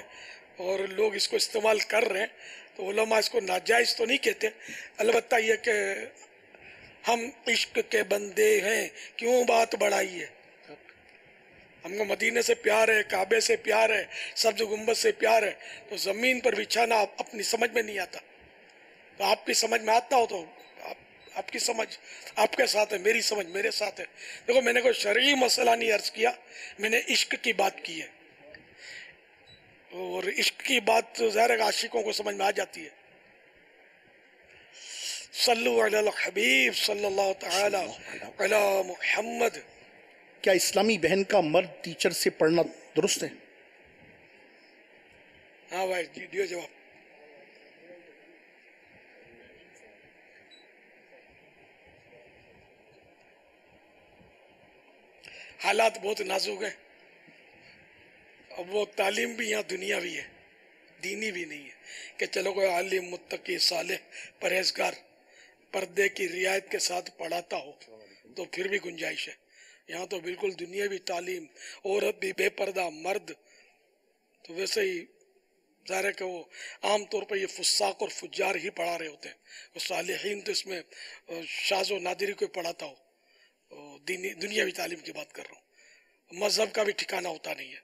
اور لوگ اس کو استعمال کر رہے ہیں، تو علماء اس کو ناجائز تو نہیں کہتے. البتہ یہ کہ ہم عشق کے بندے ہیں، کیوں بات بڑھائی ہے؟ ہم کو مدینے سے پیار ہے، کعبے سے پیار ہے، سبز گنبد سے پیار ہے، تو زمین پر بچھانا اپنی سمجھ میں نہیں آتا. تو آپ کی سمجھ میں آتا ہو تو آپ کی سمجھ آپ کے ساتھ ہے، میری سمجھ میرے ساتھ ہے. دیکھو میں نے کوئی شرعی مسئلہ نہیں عرض کیا، میں نے عشق کی بات کی ہے. اور عشق کی بات ظاہر عاشقوں کو سمجھ میں آ جاتی ہے. صلو علی الحبیب صلی اللہ تعالی علی محمد. کیا اسلامی بہن کا مرد ٹیچر سے پڑھنا درست ہے؟ ہاں بھائی جی دیو جواب. حالات بہت نازک ہیں. اب وہ تعلیم بھی یہاں دنیا بھی ہے، دینی بھی نہیں ہے کہ چلو کوئی عالم متقی صالح پرہیزگار پردے کی رعایت کے ساتھ پڑھاتا ہو تو پھر بھی گنجائش ہے. یہاں تو بالکل دنیاوی تعلیم، عورت بھی بے پردہ، مرد تو ویسے ہی ظاہر ہے کہ وہ عام طور پر یہ فساق اور فجار ہی پڑھا رہے ہوتے ہیں. وہ صالحین تو اس میں شاذ و نادری کوئی پڑھاتا ہو. دنیاوی تعلیم کی بات کر رہا ہوں، مذہب کا بھی ٹھکانہ ہوتا نہیں ہے.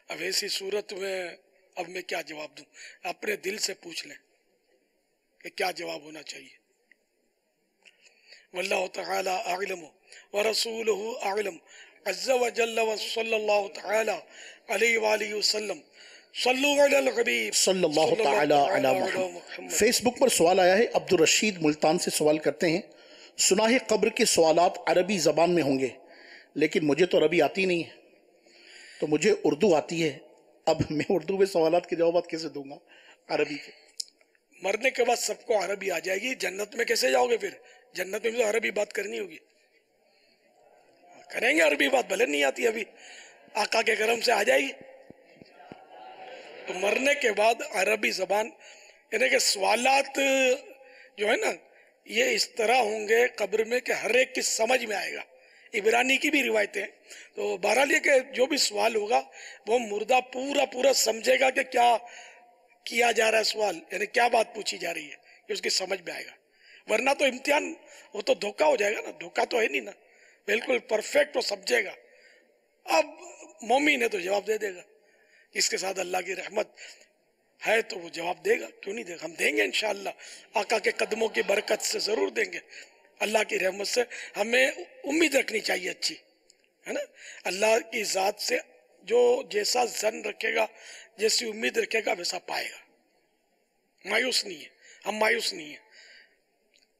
اب ایسی صورت میں اب میں کیا جواب دوں؟ اپنے دل سے پوچھ لیں کہ کیا جواب ہونا چاہیے. واللہ تعالی اعلم ورسولہ اعلم عز وجل وصلی اللہ تعالی علیہ وآلہ وسلم. صلو علی الحبیب صلی اللہ تعالی علی محمد. فیس بک پر سوال آیا ہے. عبد الرشید ملتان سے سوال کرتے ہیں، سنا ہے قبر کے سوالات عربی زبان میں ہوں گے، لیکن مجھے تو عربی آتی نہیں ہے، تو مجھے اردو آتی ہے. اب میں اردو میں سوالات کے جوابات کیسے دوں گا عربی کے؟ مرنے کے بعد سب کو عربی آ جائے گی، جنت میں کیسے جاؤ گے پھر؟ جنت میں بھی تو عربی بات کرنی ہوگی. کریں گے عربی بات، بھلے نہیں آتی ابھی، آقا کے کرم سے آ جائے گی. تو مرنے کے بعد عربی زبان، یعنی کہ سوالات جو ہے نا یہ اس طرح ہوں گے قبر میں کہ ہر ایک کی سمجھ میں آئے گا. عبرانی کی بھی روایتیں، تو بہرحال یہ کہ جو بھی سوال ہوگا وہ مردہ پورا سمجھے گا کہ کیا کیا جا رہا ہے سوال، یعنی کیا بات پوچھی جا رہی ہے، کہ اس کی سمجھ میں آئے گا. ورنہ تو امتحان وہ تو دھوکہ ہو جائے گا نا. دھوکہ تو ہے نہیں نا، بالکل پرفیکٹ وہ سمجھے گا. اب مومن ہے تو جواب دے دے گا، اس کے ساتھ اللہ کی رحمت ہے تو وہ جواب دے گا. کیوں نہیں دے گا؟ ہم دیں گے انشاءاللہ، آقا کے قدموں کی برکت سے ضرور دیں گے. اللہ کی رحمت سے ہمیں امید رکھنی چاہیے اچھی، ہے نا. اللہ کی ذات سے جو جیسا ظن رکھے گا، جیسی امید رکھے گا، ویسا پائے گا. مایوس نہیں ہے، ہم مایوس نہیں ہیں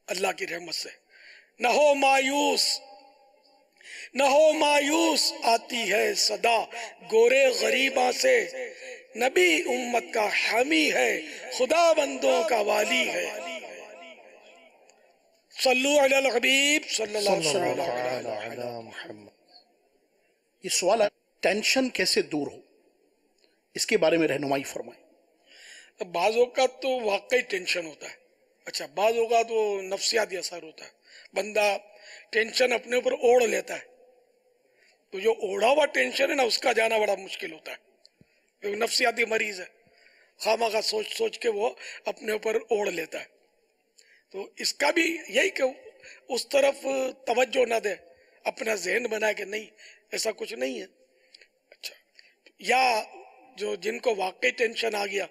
اللہ کی رحمت سے. نہ ہو مایوس، نہ ہو مایوس، آتی ہے صدا گورے غریباں سے. نبی امت کا حامی ہے، خدا بندوں کا والی ہے. صلو علی الحبیب صلی اللہ علیہ محمد. یہ سوال ہے، ٹینشن کیسے دور ہو، اس کے بارے میں رہنمائی فرمائیں. بعض اوقات تو واقعی ٹینشن ہوتا ہے. اچھا، بعض اوقات وہ نفسیاتی اثر ہوتا ہے، بندہ ٹینشن اپنے اوپر اوڑھ لیتا ہے. تو جو اوڑھا ہوا ٹینشن ہے نا، اس کا جانا بڑا مشکل ہوتا ہے. نفسیاتی مریض ہے، خواہ سوچ کے وہ اپنے اوپر اوڑھ لیتا ہے. تو اس کا بھی یہی کہ اس طرف توجہ نہ دے، اپنا ذہن بنائے کہ نہیں ایسا کچھ نہیں ہے. اچھا، یا جو جن کو واقعی ٹینشن آ گیا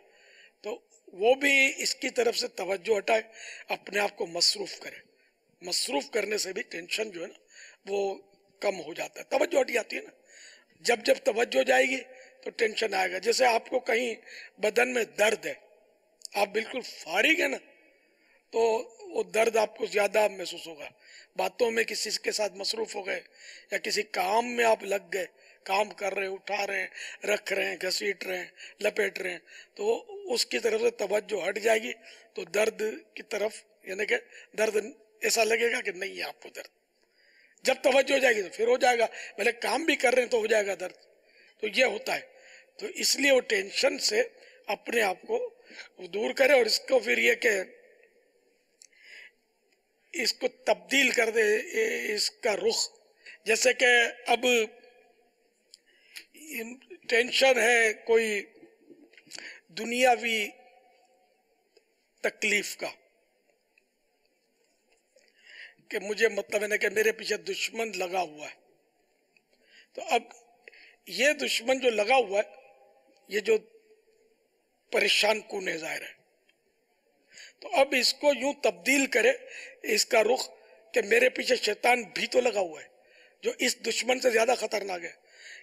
تو وہ بھی اس کی طرف سے توجہ ہٹائے، اپنے آپ کو مصروف کرے. مصروف کرنے سے بھی ٹینشن جو ہے نا وہ کم ہو جاتا ہے، توجہ ہٹ جاتی ہے نا. جب توجہ جائے گی تو ٹینشن آئے گا. جیسے آپ کو کہیں بدن میں درد ہے، آپ بالکل فارغ ہیں نا، تو وہ درد آپ کو زیادہ محسوس ہوگا. باتوں میں کسی کے ساتھ مصروف ہو گئے یا کسی کام میں آپ لگ گئے، کام کر رہے ہیں، اٹھا رہے ہیں، رکھ رہے ہیں، گھسیٹ رہے ہیں، لپیٹ رہے ہیں، تو اس کی طرف سے توجہ ہٹ جائے گی تو درد کی طرف، یعنی کہ درد ایسا لگے گا کہ نہیں ہے آپ کو درد. جب توجہ ہو جائے گی تو پھر ہو جائے گا، بھلے کام بھی کر رہے ہیں تو ہو جائے گا درد. تو یہ ہوتا ہے. تو اس لیے وہ ٹینشن سے اپنے آپ کو دور کرے، اور اس کو پھر یہ کہ اس کو تبدیل کر دے، اس کا رخ. جیسے کہ اب ٹینشن ہے کوئی دنیاوی تکلیف کا، کہ مجھے مطلب ہے کہ میرے پیچھے دشمن لگا ہوا ہے. تو اب یہ دشمن جو لگا ہوا ہے، یہ جو پریشان کن ہے ظاہر ہے، تو اب اس کو یوں تبدیل کرے اس کا رخ کہ میرے پیچھے شیطان بھی تو لگا ہوا ہے جو اس دشمن سے زیادہ خطرناک ہے.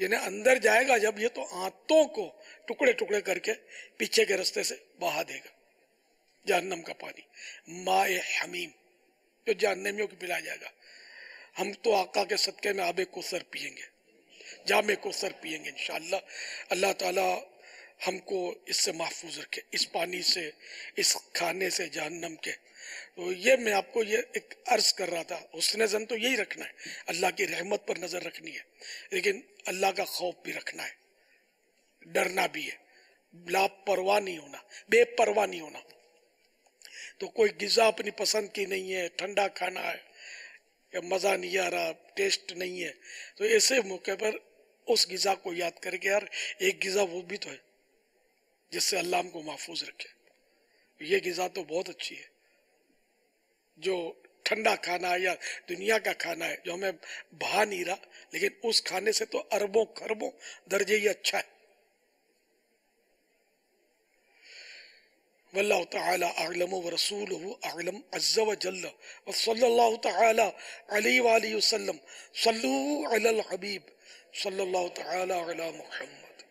یعنی اندر جائے گا جب یہ تو آنتوں کو ٹکڑے ٹکڑے کر کے پیچھے کے رستے سے بہا دے گا جہنم کا پانی ماء حمیم جو جہنمیوں کو پلایا جائے گا. ہم تو آقا کے صدقے میں آب کوثر پیئیں گے, جام کوثر پیئیں گے انشاءاللہ. اللہ تعالی ہم کو اس سے محفوظ رکھے, اس پانی سے, اس کھانے سے جہنم کے. تو یہ میں آپ کو یہ ایک عرض کر رہا تھا, حسن ظن تو یہی رکھنا ہے, اللہ کی رحمت پر نظر رکھنی ہے, لیکن اللہ کا خوف بھی رکھنا ہے, ڈرنا بھی ہے, لاپرواہ نہیں ہونا, بے پرواہ نہیں ہونا. تو کوئی غذا اپنی پسند کی نہیں ہے, ٹھنڈا کھانا ہے یا مزہ نہیں آ رہا, ٹیسٹ نہیں ہے, تو ایسے موقع پر اس غذا کو یاد کر کے یار ایک غذا وہ بھی تو ہے جس سے اللہ ہم کو محفوظ رکھے. یہ غذا تو بہت اچھی ہے جو ٹھنڈا کھانا ہے یا دنیا کا کھانا ہے جو ہمیں بھا نہیں رہا, لیکن اس کھانے سے تو اربوں خربوں درجے یہ اچھا ہے. واللہ تعالی اعلم ورسولہ اعلم عز وجل وصلی اللہ تعالی علیہ وآلہ وسلم. صلو علی الحبیب صلی اللہ تعالی علی محمد.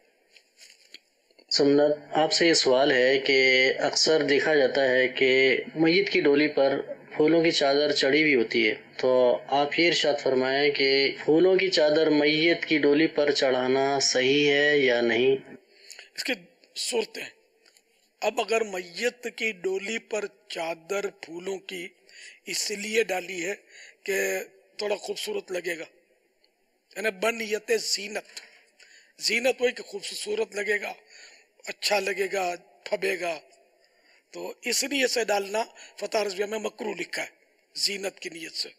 سمنت آپ سے یہ سوال ہے کہ اکثر دیکھا جاتا ہے کہ میت کی ڈولی پر پھولوں کی چادر چڑھی ہوئی ہوتی ہے, تو آپ یہ ارشاد فرمائیں کہ پھولوں کی چادر میت کی ڈولی پر چڑھانا صحیح ہے یا نہیں؟ اس کی صورتیں, اب اگر میت کی ڈولی پر چادر پھولوں کی اس لیے ڈالی ہے کہ تھوڑا خوبصورت لگے گا, یعنی بنیت زینت, زینت وہی کہ خوبصورت لگے گا, اچھا لگے گا, پھبے گا, تو اس نیت سے ڈالنا فتح رضویہ میں مکروہ لکھا ہے, زینت کی نیت سے.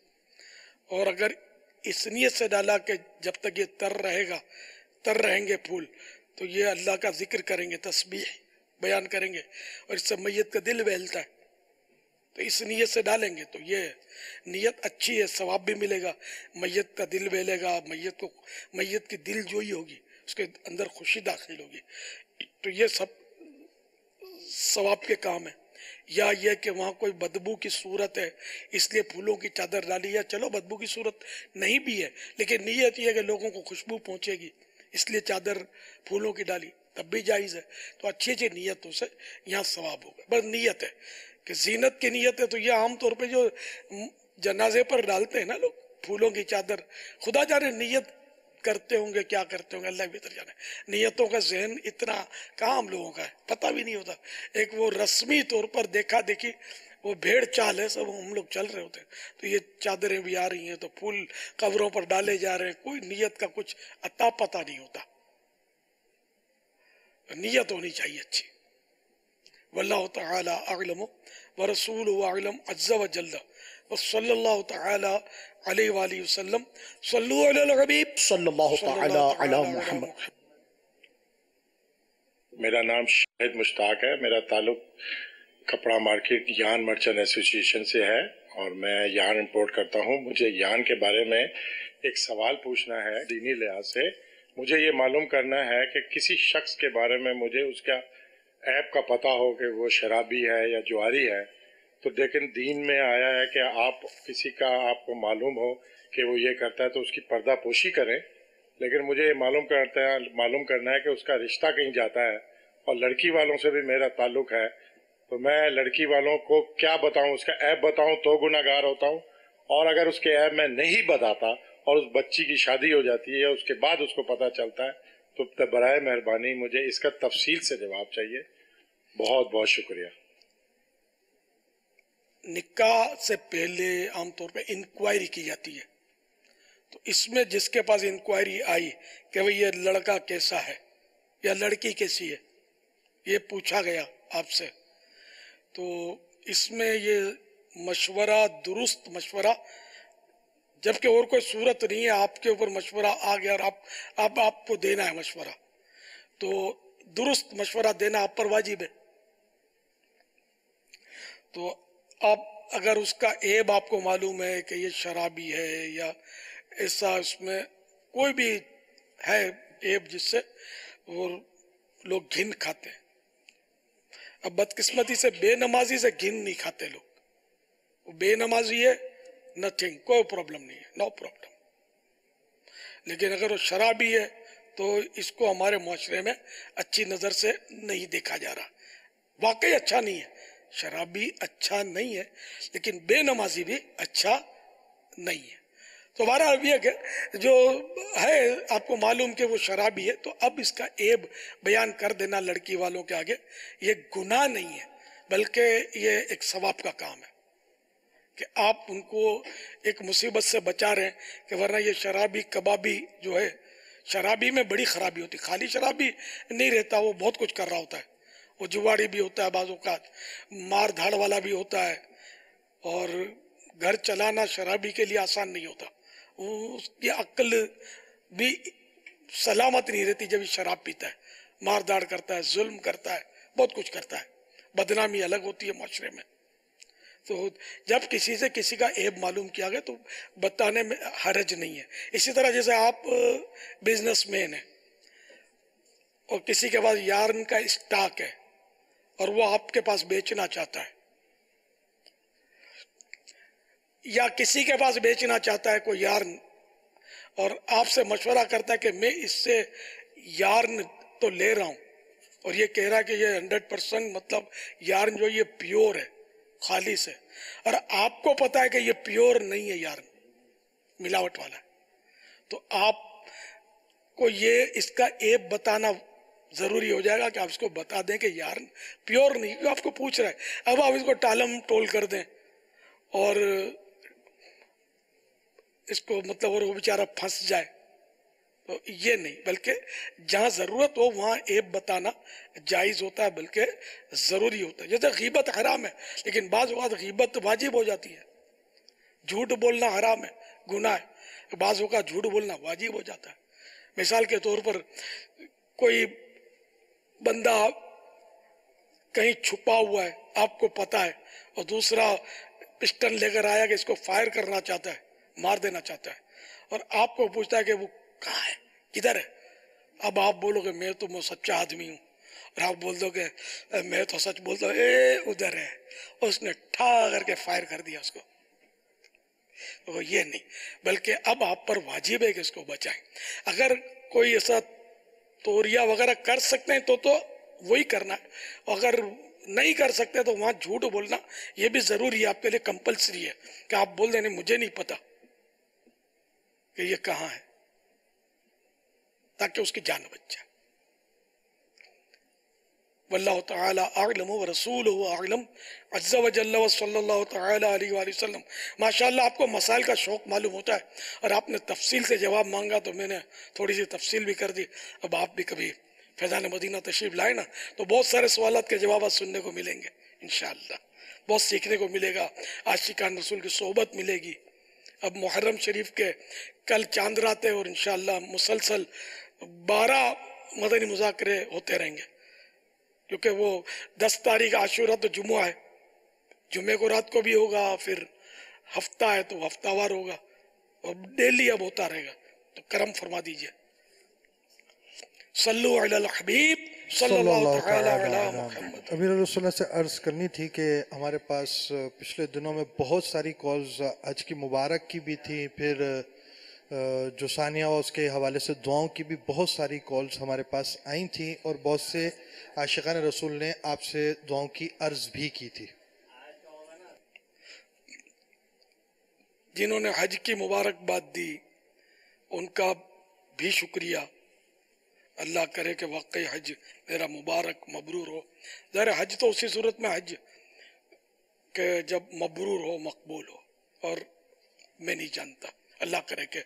اور اگر اس نیت سے ڈالا کہ جب تک یہ تر رہے گا, تر رہیں گے پھول, تو یہ اللہ کا ذکر کریں گے, تسبیح بیان کریں گے, اور اس سے میت کا دل بہلتا ہے, تو اس نیت سے ڈالیں گے تو یہ نیت اچھی ہے, ثواب بھی ملے گا, میت کا دل بہلے گا, میت کی دل جوئی ہوگی, اس کے اندر خوشی داخل ہوگی, تو یہ سب ثواب کے کام ہے. یا یہ کہ وہاں کوئی بدبو کی صورت ہے اس لیے پھولوں کی چادر ڈالی, یا چلو بدبو کی صورت نہیں بھی ہے لیکن نیت یہ ہے کہ لوگوں کو خوشبو پہنچے گی اس لیے چادر پھولوں کی ڈالی, تب بھی جائز ہے. تو اچھی اچھی نیتوں سے یہاں ثواب ہوگا. بس نیت ہے کہ زینت کی نیت ہے, تو یہ عام طور پہ جو جنازے پر ڈالتے ہیں نا لوگ پھولوں کی چادر, خدا جانے نیت کرتے ہوں گے کیا کرتے ہوں گے, اللہ بہتر جانے. نیتوں کا ذہن اتنا کہاں ہم لوگوں کا ہے, پتہ بھی نہیں ہوتا. ایک وہ رسمی طور پر دیکھا دیکھی وہ بھیڑ چال ہے, سب ہم لوگ چل رہے ہوتے ہیں, تو یہ چادریں بھی آ رہی ہیں تو پھول قبروں پر ڈالے جا رہے ہیں, کوئی نیت کا کچھ عطا پتہ نہیں ہوتا. نیت ہونی چاہیے اچھی. واللہ تعالی اعلم ورسولہ اعلم عز وجل وصلی اللہ تعالی علیہ وآلہ وسلم. صلو علی الحبیب صلی اللہ تعالی علی محمد. میرا نام شاہد مشتاق ہے, میرا تعلق کپڑا مارکیٹ یان مرچنٹ ایسوسیشن سے ہے اور میں یان امپورٹ کرتا ہوں. مجھے یان کے بارے میں ایک سوال پوچھنا ہے دینی لحاظ سے. مجھے یہ معلوم کرنا ہے کہ کسی شخص کے بارے میں مجھے اس کا عیب کا پتہ ہو کہ وہ شرابی ہے یا جواری ہے, تو لیکن دین میں آیا ہے کہ آپ کسی کا آپ کو معلوم ہو کہ وہ یہ کرتا ہے تو اس کی پردہ پوشی کریں, لیکن مجھے یہ معلوم کرنا ہے کہ اس کا رشتہ کہیں جاتا ہے, اور لڑکی والوں سے بھی میرا تعلق ہے, تو میں لڑکی والوں کو کیا بتاؤں, اس کا عیب بتاؤں تو گناہ گار ہوتا ہوں, اور اگر اس کے عیب میں نہیں بتاتا اور اس بچی کی شادی ہو جاتی ہے اس کے بعد اس کو پتہ چلتا ہے, تو برائے مہربانی مجھے اس کا تفصیل سے جواب چاہیے. بہت بہت شکریہ. نکاح سے پہلے عام طور پہ انکوائری کی جاتی ہے, تو اس میں جس کے پاس انکوائری آئی کہ بھئی یہ لڑکا کیسا ہے یا لڑکی کیسی ہے, یہ پوچھا گیا آپ سے, تو اس میں یہ مشورہ, درست مشورہ, جبکہ اور کوئی صورت نہیں ہے, آپ کے اوپر مشورہ آ گیا اور آپ کو دینا ہے مشورہ, تو درست مشورہ دینا آپ پر واجب ہے. تو آپ اگر اس کا عیب آپ کو معلوم ہے کہ یہ شرابی ہے یا ایسا, اس میں کوئی بھی ہے عیب جس سے وہ لوگ گھن کھاتے ہیں. اب بدقسمتی سے بے نمازی سے گھن نہیں کھاتے لوگ, وہ بے نمازی ہے نتھنگ, کوئی پرابلم نہیں ہے, نو پرابلم. لیکن اگر وہ شرابی ہے تو اس کو ہمارے معاشرے میں اچھی نظر سے نہیں دیکھا جا رہا. واقعی اچھا نہیں ہے، شرابی اچھا نہیں ہے، لیکن بے نمازی بھی اچھا نہیں ہے. تو بہرحال یہ کہ جو ہے آپ کو معلوم کہ وہ شرابی ہے، تو اب اس کا عیب بیان کر دینا لڑکی والوں کے آگے یہ گناہ نہیں ہے، بلکہ یہ ایک ثواب کا کام ہے کہ آپ ان کو ایک مصیبت سے بچا رہے ہیں. کہ ورنہ یہ شرابی کبابی جو ہے، شرابی میں بڑی خرابی ہوتی، خالی شرابی نہیں رہتا، وہ بہت کچھ کر رہا ہوتا ہے. وہ جواڑی بھی ہوتا ہے، بعض اوقات مار دھاڑ والا بھی ہوتا ہے، اور گھر چلانا شرابی کے لیے آسان نہیں ہوتا. اس کی عقل بھی سلامت نہیں رہتی جب یہ شراب پیتا ہے، مار دھاڑ کرتا ہے، ظلم کرتا ہے، بہت کچھ کرتا ہے. بدنامی الگ ہوتی ہے معاشرے میں. تو جب کسی سے کسی کا عیب معلوم کیا گیا تو بتانے میں حرج نہیں ہے. اسی طرح جیسے آپ بزنس مین ہیں اور کسی کے پاس یارن کا اسٹاک ہے اور وہ آپ کے پاس بیچنا چاہتا ہے، یا کسی کے پاس بیچنا چاہتا ہے کوئی یارن، اور آپ سے مشورہ کرتا ہے کہ میں اس سے یارن تو لے رہا ہوں، اور یہ کہہ رہا ہے کہ یہ 100% مطلب یارن جو یہ پیور ہے، خالص ہے، اور آپ کو پتا ہے کہ یہ پیور نہیں ہے، یارن ملاوٹ والا ہے. تو آپ کو یہ اس کا عیب بتانا ضروری ہو جائے گا کہ آپ اس کو بتا دیں کہ یارن پیور نہیں، جو آپ کو پوچھ رہا ہے. اب آپ اس کو ٹالم ٹول کر دیں اور اس کو مطلب اور وہ بیچارہ پھنس جائے، تو یہ نہیں، بلکہ جہاں ضرورت ہو وہاں عیب بتانا جائز ہوتا ہے، بلکہ ضروری ہوتا ہے. جیسے غیبت حرام ہے، لیکن بعض اوقات غیبت واجب ہو جاتی ہے. جھوٹ بولنا حرام ہے، گناہ ہے، بعض اوقات جھوٹ بولنا واجب ہو جاتا ہے. مثال کے طور پر کوئی بندہ کہیں چھپا ہوا ہے، آپ کو پتا ہے، اور دوسرا پسٹن لے کر آیا کہ اس کو فائر کرنا چاہتا ہے، مار دینا چاہتا ہے، اور آپ کو پوچھتا ہے کہ وہ کہاں ہے، کدھر ہے. اب آپ بولو کہ میں تو سچا آدمی ہوں، اور آپ بول دو کہ میں تو سچ بولتا ہوں، ادھر ہے، اور اس نے ٹھا کر کے فائر کر دیا اس کو. تو یہ نہیں، بلکہ اب آپ پر واجب ہے کہ اس کو بچائیں. اگر کوئی ایسا توریا وغیرہ کر سکتے ہیں تو وہی کرنا ہے، اگر نہیں کر سکتے تو وہاں جھوٹ بولنا یہ بھی ضروری ہے، آپ کے لیے کمپلسری ہے کہ آپ بول دیں مجھے نہیں پتا کہ یہ کہاں ہے، تاکہ اس کی جان بچ جائے. واللہ تعالی اعلم ورسولہ اعلم عز وجل وصلی اللہ تعالی علیہ وآلہ وسلم. ماشاءاللہ آپ کو مسائل کا شوق معلوم ہوتا ہے، اور آپ نے تفصیل سے جواب مانگا تو میں نے تھوڑی سی تفصیل بھی کر دی. اب آپ بھی کبھی فیضان مدینہ تشریف لائے نا تو بہت سارے سوالات کے جوابات سننے کو ملیں گے انشاءاللہ، بہت سیکھنے کو ملے گا، عاشقان رسول کی صحبت ملے گی. اب محرم شریف کے کل چاند رات ہے، اور انشاءاللہ مسلسل 12 مدنی مذاکرے ہوتے رہیں گے، کیونکہ وہ 10 تاریخ عاشورہ تو جمعہ ہے، جمعے کو رات کو بھی ہوگا، پھر ہفتہ ہے تو ہفتہ وار ہوگا، اور ڈیلی اب ہوتا رہے گا. تو کرم فرما دیجئے. صلو علی الحبیب صلی اللہ تعالی علی محمد. امیر علیہ سنت سے عرض کرنی تھی کہ ہمارے پاس پچھلے دنوں میں بہت ساری کالز حج کی مبارک کی بھی تھی، پھر جو ثانیہ اس کے حوالے سے دعاؤں کی بھی بہت ساری کالز ہمارے پاس آئی تھیں، اور بہت سے عاشقان رسول نے آپ سے دعاؤں کی عرض بھی کی تھی. جنہوں نے حج کی مبارکباد دی ان کا بھی شکریہ. اللہ کرے کہ واقعی حج میرا مبارک مبرور ہو. ظاہر حج تو اسی صورت میں حج کہ جب مبرور ہو، مقبول ہو، اور میں نہیں جانتا. اللہ کرے کہ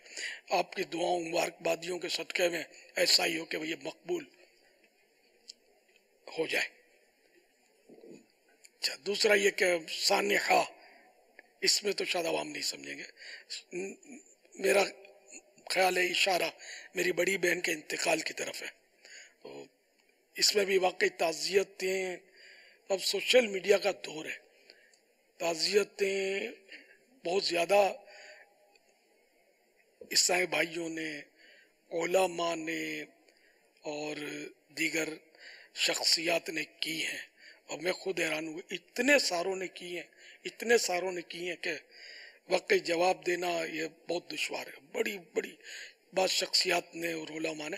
آپ کی دعاؤں مبارکبادیوں کے صدقے میں ایسا ہی ہو کہ وہ یہ مقبول ہو جائے. اچھا، دوسرا یہ کہ سانحہ، اس میں تو شاید عوام نہیں سمجھیں گے، میرا خیال ہے اشارہ میری بڑی بہن کے انتقال کی طرف ہے. تو اس میں بھی واقعی تعزیتیں، اب سوشل میڈیا کا دور ہے، تعزیتیں بہت زیادہ عیسائی بھائیوں نے، علماء نے اور دیگر شخصیات نے کی ہیں، اور میں خود حیران ہوں، اتنے ساروں نے کی ہیں کہ واقعی جواب دینا یہ بہت دشوار ہے. بڑی بڑی بعض شخصیات نے اور علماء نے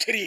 3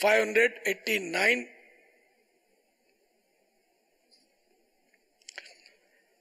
589।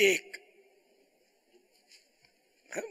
1,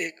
1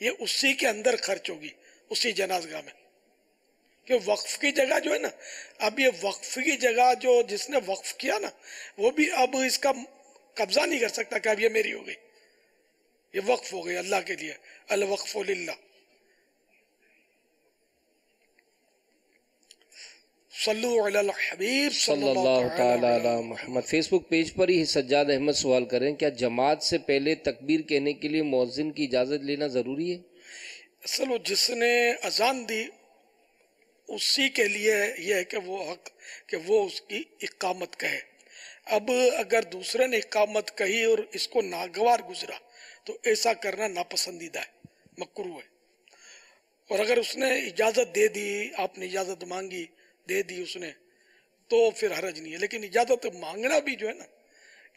یہ اسی کے اندر خرچ ہوگی، اسی جنازگاہ میں، کہ وقف کی جگہ جو ہے نا، اب یہ وقف کی جگہ جو جس نے وقف کیا نا، وہ بھی اب اس کا قبضہ نہیں کر سکتا کہ اب یہ میری ہو گئی، یہ وقف ہو گئی اللہ کے لیے، الوقف للہ۔ صلو علی الحبیب صلی اللہ تعالی علی محمد۔ فیس بک پیج پر ہی سجاد احمد سوال کریں، کیا جماعت سے پہلے تکبیر کہنے کے لیے مؤذن کی اجازت لینا ضروری ہے؟ اصل جس نے اذان دی اسی کے لیے یہ ہے کہ وہ حق کہ وہ اس کی اقامت کہے۔ اب اگر دوسرے نے اقامت کہی اور اس کو ناگوار گزرا تو ایسا کرنا ناپسندیدہ ہے، مکروہ ہے۔ اور اگر اس نے اجازت دے دی، آپ نے اجازت مانگی، دے دی اس نے، تو پھر حرج نہیں ہے۔ لیکن اجازت مانگنا بھی جو ہے نا،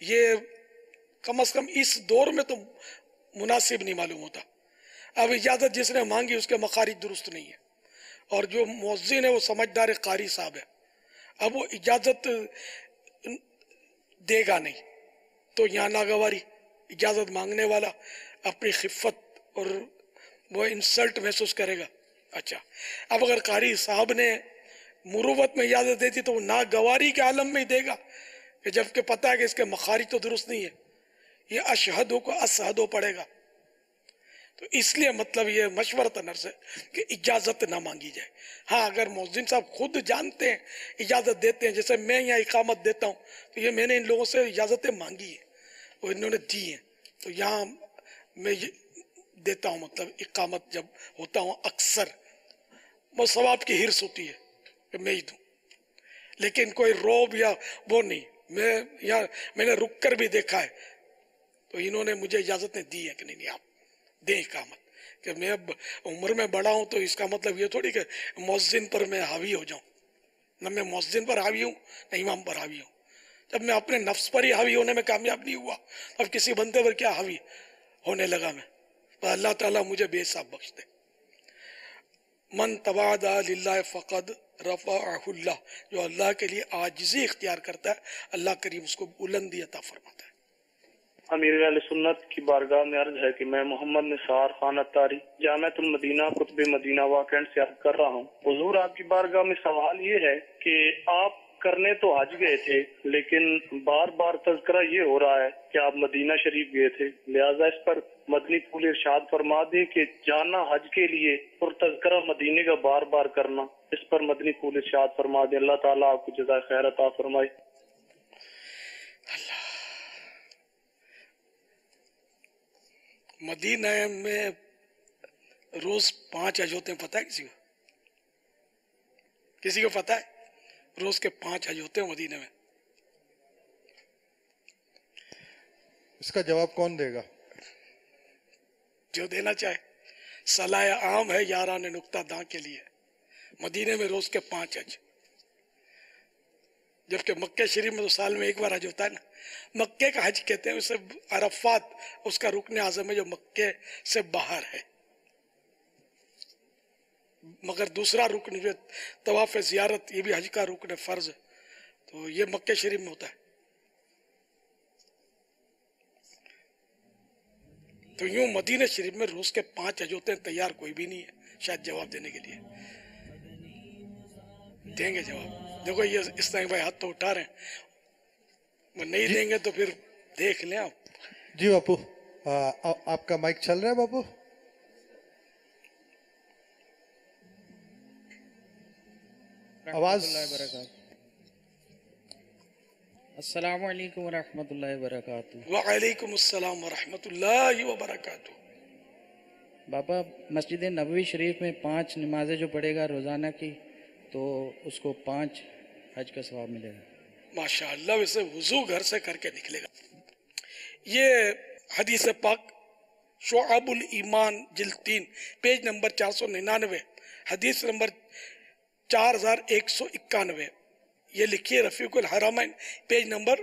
یہ کم از کم اس دور میں تو مناسب نہیں معلوم ہوتا۔ اب اجازت جس نے مانگی اس کے مخارج درست نہیں ہے، اور جو مؤذن ہے وہ سمجھدار قاری صاحب ہے، اب وہ اجازت دے گا نہیں تو یہاں ناگواری، اجازت مانگنے والا اپنی خفت اور وہ انسلٹ محسوس کرے گا۔ اچھا، اب اگر قاری صاحب نے مروت میں اجازت دے دی تو وہ ناگواری کے عالم میں ہی دے گا، کہ جبکہ پتہ ہے کہ اس کے مخارج تو درست نہیں ہے، یہ اشہدو کو اسہدو پڑے گا۔ تو اس لیے مطلب یہ مشورتاً عرض ہے کہ اجازت نہ مانگی جائے۔ ہاں اگر مؤذن صاحب خود جانتے ہیں، اجازت دیتے ہیں، جیسے میں یہاں اقامت دیتا ہوں تو یہ میں نے ان لوگوں سے اجازتیں مانگی ہیں اور انہوں نے دی ہیں، تو یہاں میں دیتا ہوں، مطلب اقامت جب ہوتا ہوں اکثر وہ ثواب کی حرص ہوتی ہے کہ میں ہی دوں، لیکن کوئی روب یا وہ نہیں۔ میں نے رک کر بھی دیکھا ہے تو انہوں نے مجھے اجازتیں دی ہیں کہ نہیں آپ دیں اقامت، کہ میں اب عمر میں بڑا ہوں تو اس کا مطلب یہ تھوڑی کہ مؤذن پر میں حاوی ہو جاؤں، نہ میں مؤذن پر حاوی ہوں نہ امام پر حاوی ہوں۔ جب میں اپنے نفس پر ہی حاوی ہونے میں کامیاب نہیں ہوا، اب کسی بندے پر کیا حاوی ہونے لگا میں؟ تو اللہ تعالیٰ مجھے بے حساب بخش دے۔ من تواضع للہ فقد رفعہ اللہ، جو اللہ کے لیے عاجزی اختیار کرتا ہے اللہ کریم اس کو بلندی عطا فرماتا ہے۔ امیر اہل سنت کی بارگاہ میں عرض ہے کہ میں محمد نثار خان اتاری جامعۃ المدینہ قطب مدینہ واقعہ سے عرض کر رہا ہوں۔ حضور آپ کی بارگاہ میں سوال یہ ہے کہ آپ کرنے تو حج گئے تھے، لیکن بار بار تذکرہ یہ ہو رہا ہے کہ آپ مدینہ شریف گئے تھے، لہٰذا اس پر مدنی پھول ارشاد فرما دیں کہ جانا حج کے لیے اور تذکرہ مدینے کا بار بار کرنا، اس پر مدنی پھول ارشاد فرما دیں۔ اللہ تعالیٰ آپ کو جزائے خیر عطا فرمائے۔ مدینہ میں روز 5 حج ہوتے ہیں، پتہ ہے کسی کو؟ کسی کو پتہ ہے روز کے 5 حج ہوتے ہیں مدینہ میں؟ اس کا جواب کون دے گا؟ جو دینا چاہے۔ صلاح عام ہے یاران نقطہ داں کے لیے، مدینے میں روز کے 5 حج، جبکہ مکہ شریف میں تو سال میں ایک بار حج ہوتا ہے نا۔ مکے کا حج کہتے ہیں، اسے عرفات اس کا رکن اعظم ہے جو مکے سے باہر ہے، مگر دوسرا رکن جو طواف زیارت یہ بھی حج کا رکن فرض ہے، تو یہ مکہ شریف میں ہوتا ہے۔ تو یوں مدینہ شریف میں روز کے 5 حج ہوتے ہیں، تیار کوئی بھی نہیں ہے شاید جواب دینے کے لیے۔ دیں گے جواب؟ دیکھو یہ اس طرح بھائی ہاتھ تو اٹھا رہے ہیں، وہ نہیں دیں گے تو پھر دیکھ لیں آپ۔ جی باپو، آپ کا مائک چل رہا ہے باپو؟ آواز۔ السلام علیکم ورحمۃ اللہ وبرکاتہ۔ وعلیکم السلام ورحمۃ اللہ وبرکاتہ۔ بابا مسجد نبوی شریف میں 5 نمازیں جو پڑھے گا روزانہ کی تو اس کو 5 حج کا ثواب ملے گا۔ ماشاءاللہ، ویسے وضو گھر سے کر کے نکلے گا۔ یہ حدیث پاک شعب الایمان جلد 3 پیج نمبر 499، حدیث نمبر 4191، یہ لکھی ہے رفیق الحرمین پیج نمبر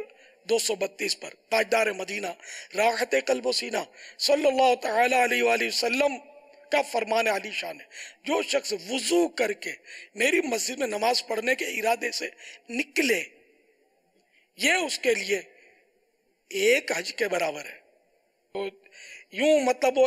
232 پر۔ تاجدار مدینہ راحت قلب و سینہ صلی اللہ تعالی علیہ وآلہ وسلم کا فرمان علی شان ہے، جو شخص وضو کر کے میری مسجد میں نماز پڑھنے کے ارادے سے نکلے، یہ اس کے لیے ایک حج کے برابر ہے۔ تو یوں مطلب وہ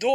2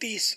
30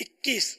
21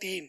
3,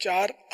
4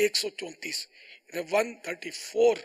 134 134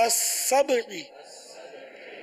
as-sab'i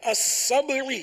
as-sab'i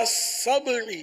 as-sab'i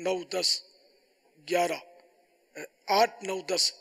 9, 10, 11, 8, 9, 10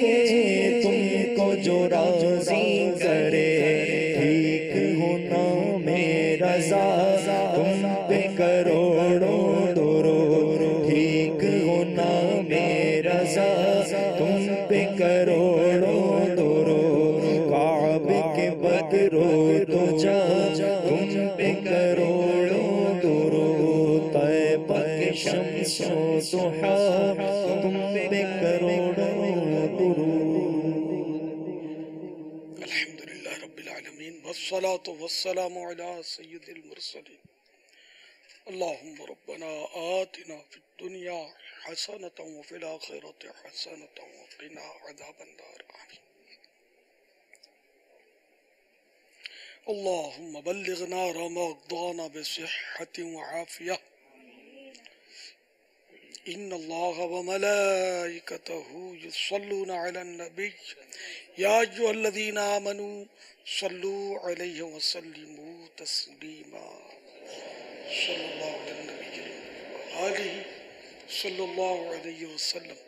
دیجیے تم کو جو راضی کرے، ٹھیک ہونا میرا رضا تم پہ کروڑوں درود، ٹھیک ہونا میرا رضا تم پہ کروڑوں درود، کعبے کے بدرو تو جا تم پہ کروڑوں درود، طیبہ کے شمس و ضحیٰ تم پہ کروڑوں درود۔ الحمدللہ رب العالمین والصلاة والسلام علی سید المرسلین۔ اللہم ربنا آتنا فی الدنیا حسنة وفی الآخرة حسنة وقنا عذاب النار آمین۔ اللہم بلغنا رمضان بصحة وعافیہ۔ ان اللہ وملائکته یصلون علی النبی یا ایھا الذین آمنوا صلوا علیہ وسلموا تسلیما۔ صلی اللہ علی النبی وآلہ صلی اللہ علیہ وسلم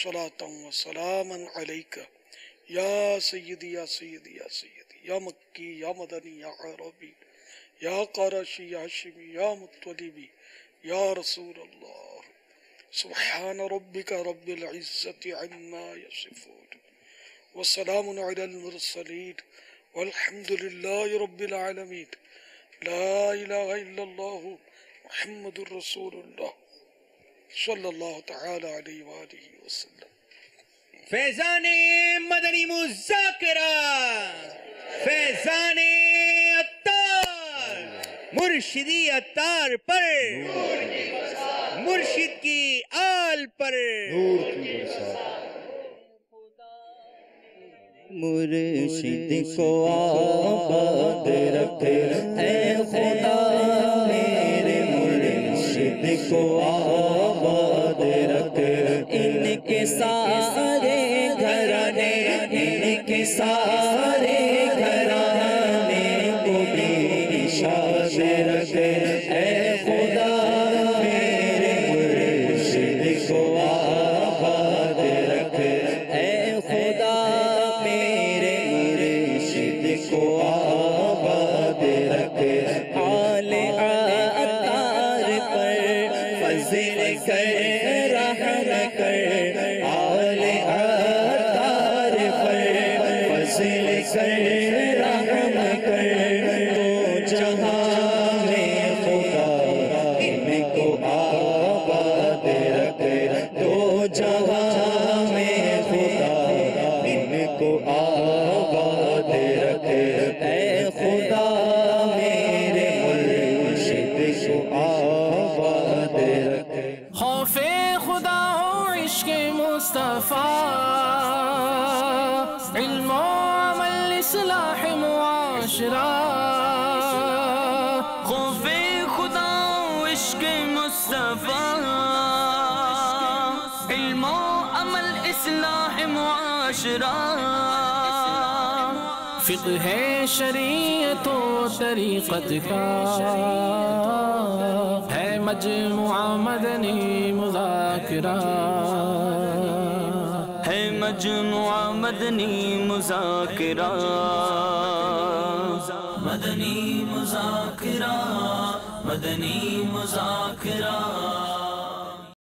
صلاۃ و سلاما علیک یا سیدی یا سیدی یا سیدی یا مکی یا مدنی یا عربی یا قرشی یا ہاشمی یا مطلبی یا رسول اللہ۔ سبحان ربک رب العزت عما یصفون وسلام علی المرسلین والحمد للہ رب العالمین۔ لا الہ الا اللہ محمد رسول اللہ صلی اللہ تعالی علیہ وآلہ وسلم۔ فیضان مدنی مذاکرہ، فیضان عطار، مرشدی عطار پر، مرشد کی آل پر، مرشد کو آباد رکھ اے خدا، میرے مرشد کو آباد رکھ، ان کے سارے گھرانے، ان کے سارے گھرانے کو بھی شاد رکھ اے خدا، میرے مرشد کو آباد رکھ اے خدا، میرے مرشد کو آباد رکھ، آل عطار پر فضل کر رحم کر، آل عطار پر فضل کر رحم کر، تو جہاں میں خدا ان کو آباد رکھ، تو جہاں میں خدا ان کو آباد رکھ اے خدا، میرے مرشد کو آباد رکھ۔ خوف خدا ہو عشق مصطفیٰ، علم و عمل اصلاح معاشرہ، خوف خدا ہو عشق مصطفیٰ، علم و عمل اصلاح معاشرہ، فقہ شریعت و طریقت کا ہے مجموعہ مدنی مذاکرہ، ہے مجموعہ مدنی مذاکرہ، مدنی مذاکرہ، مدنی مذاکرہ۔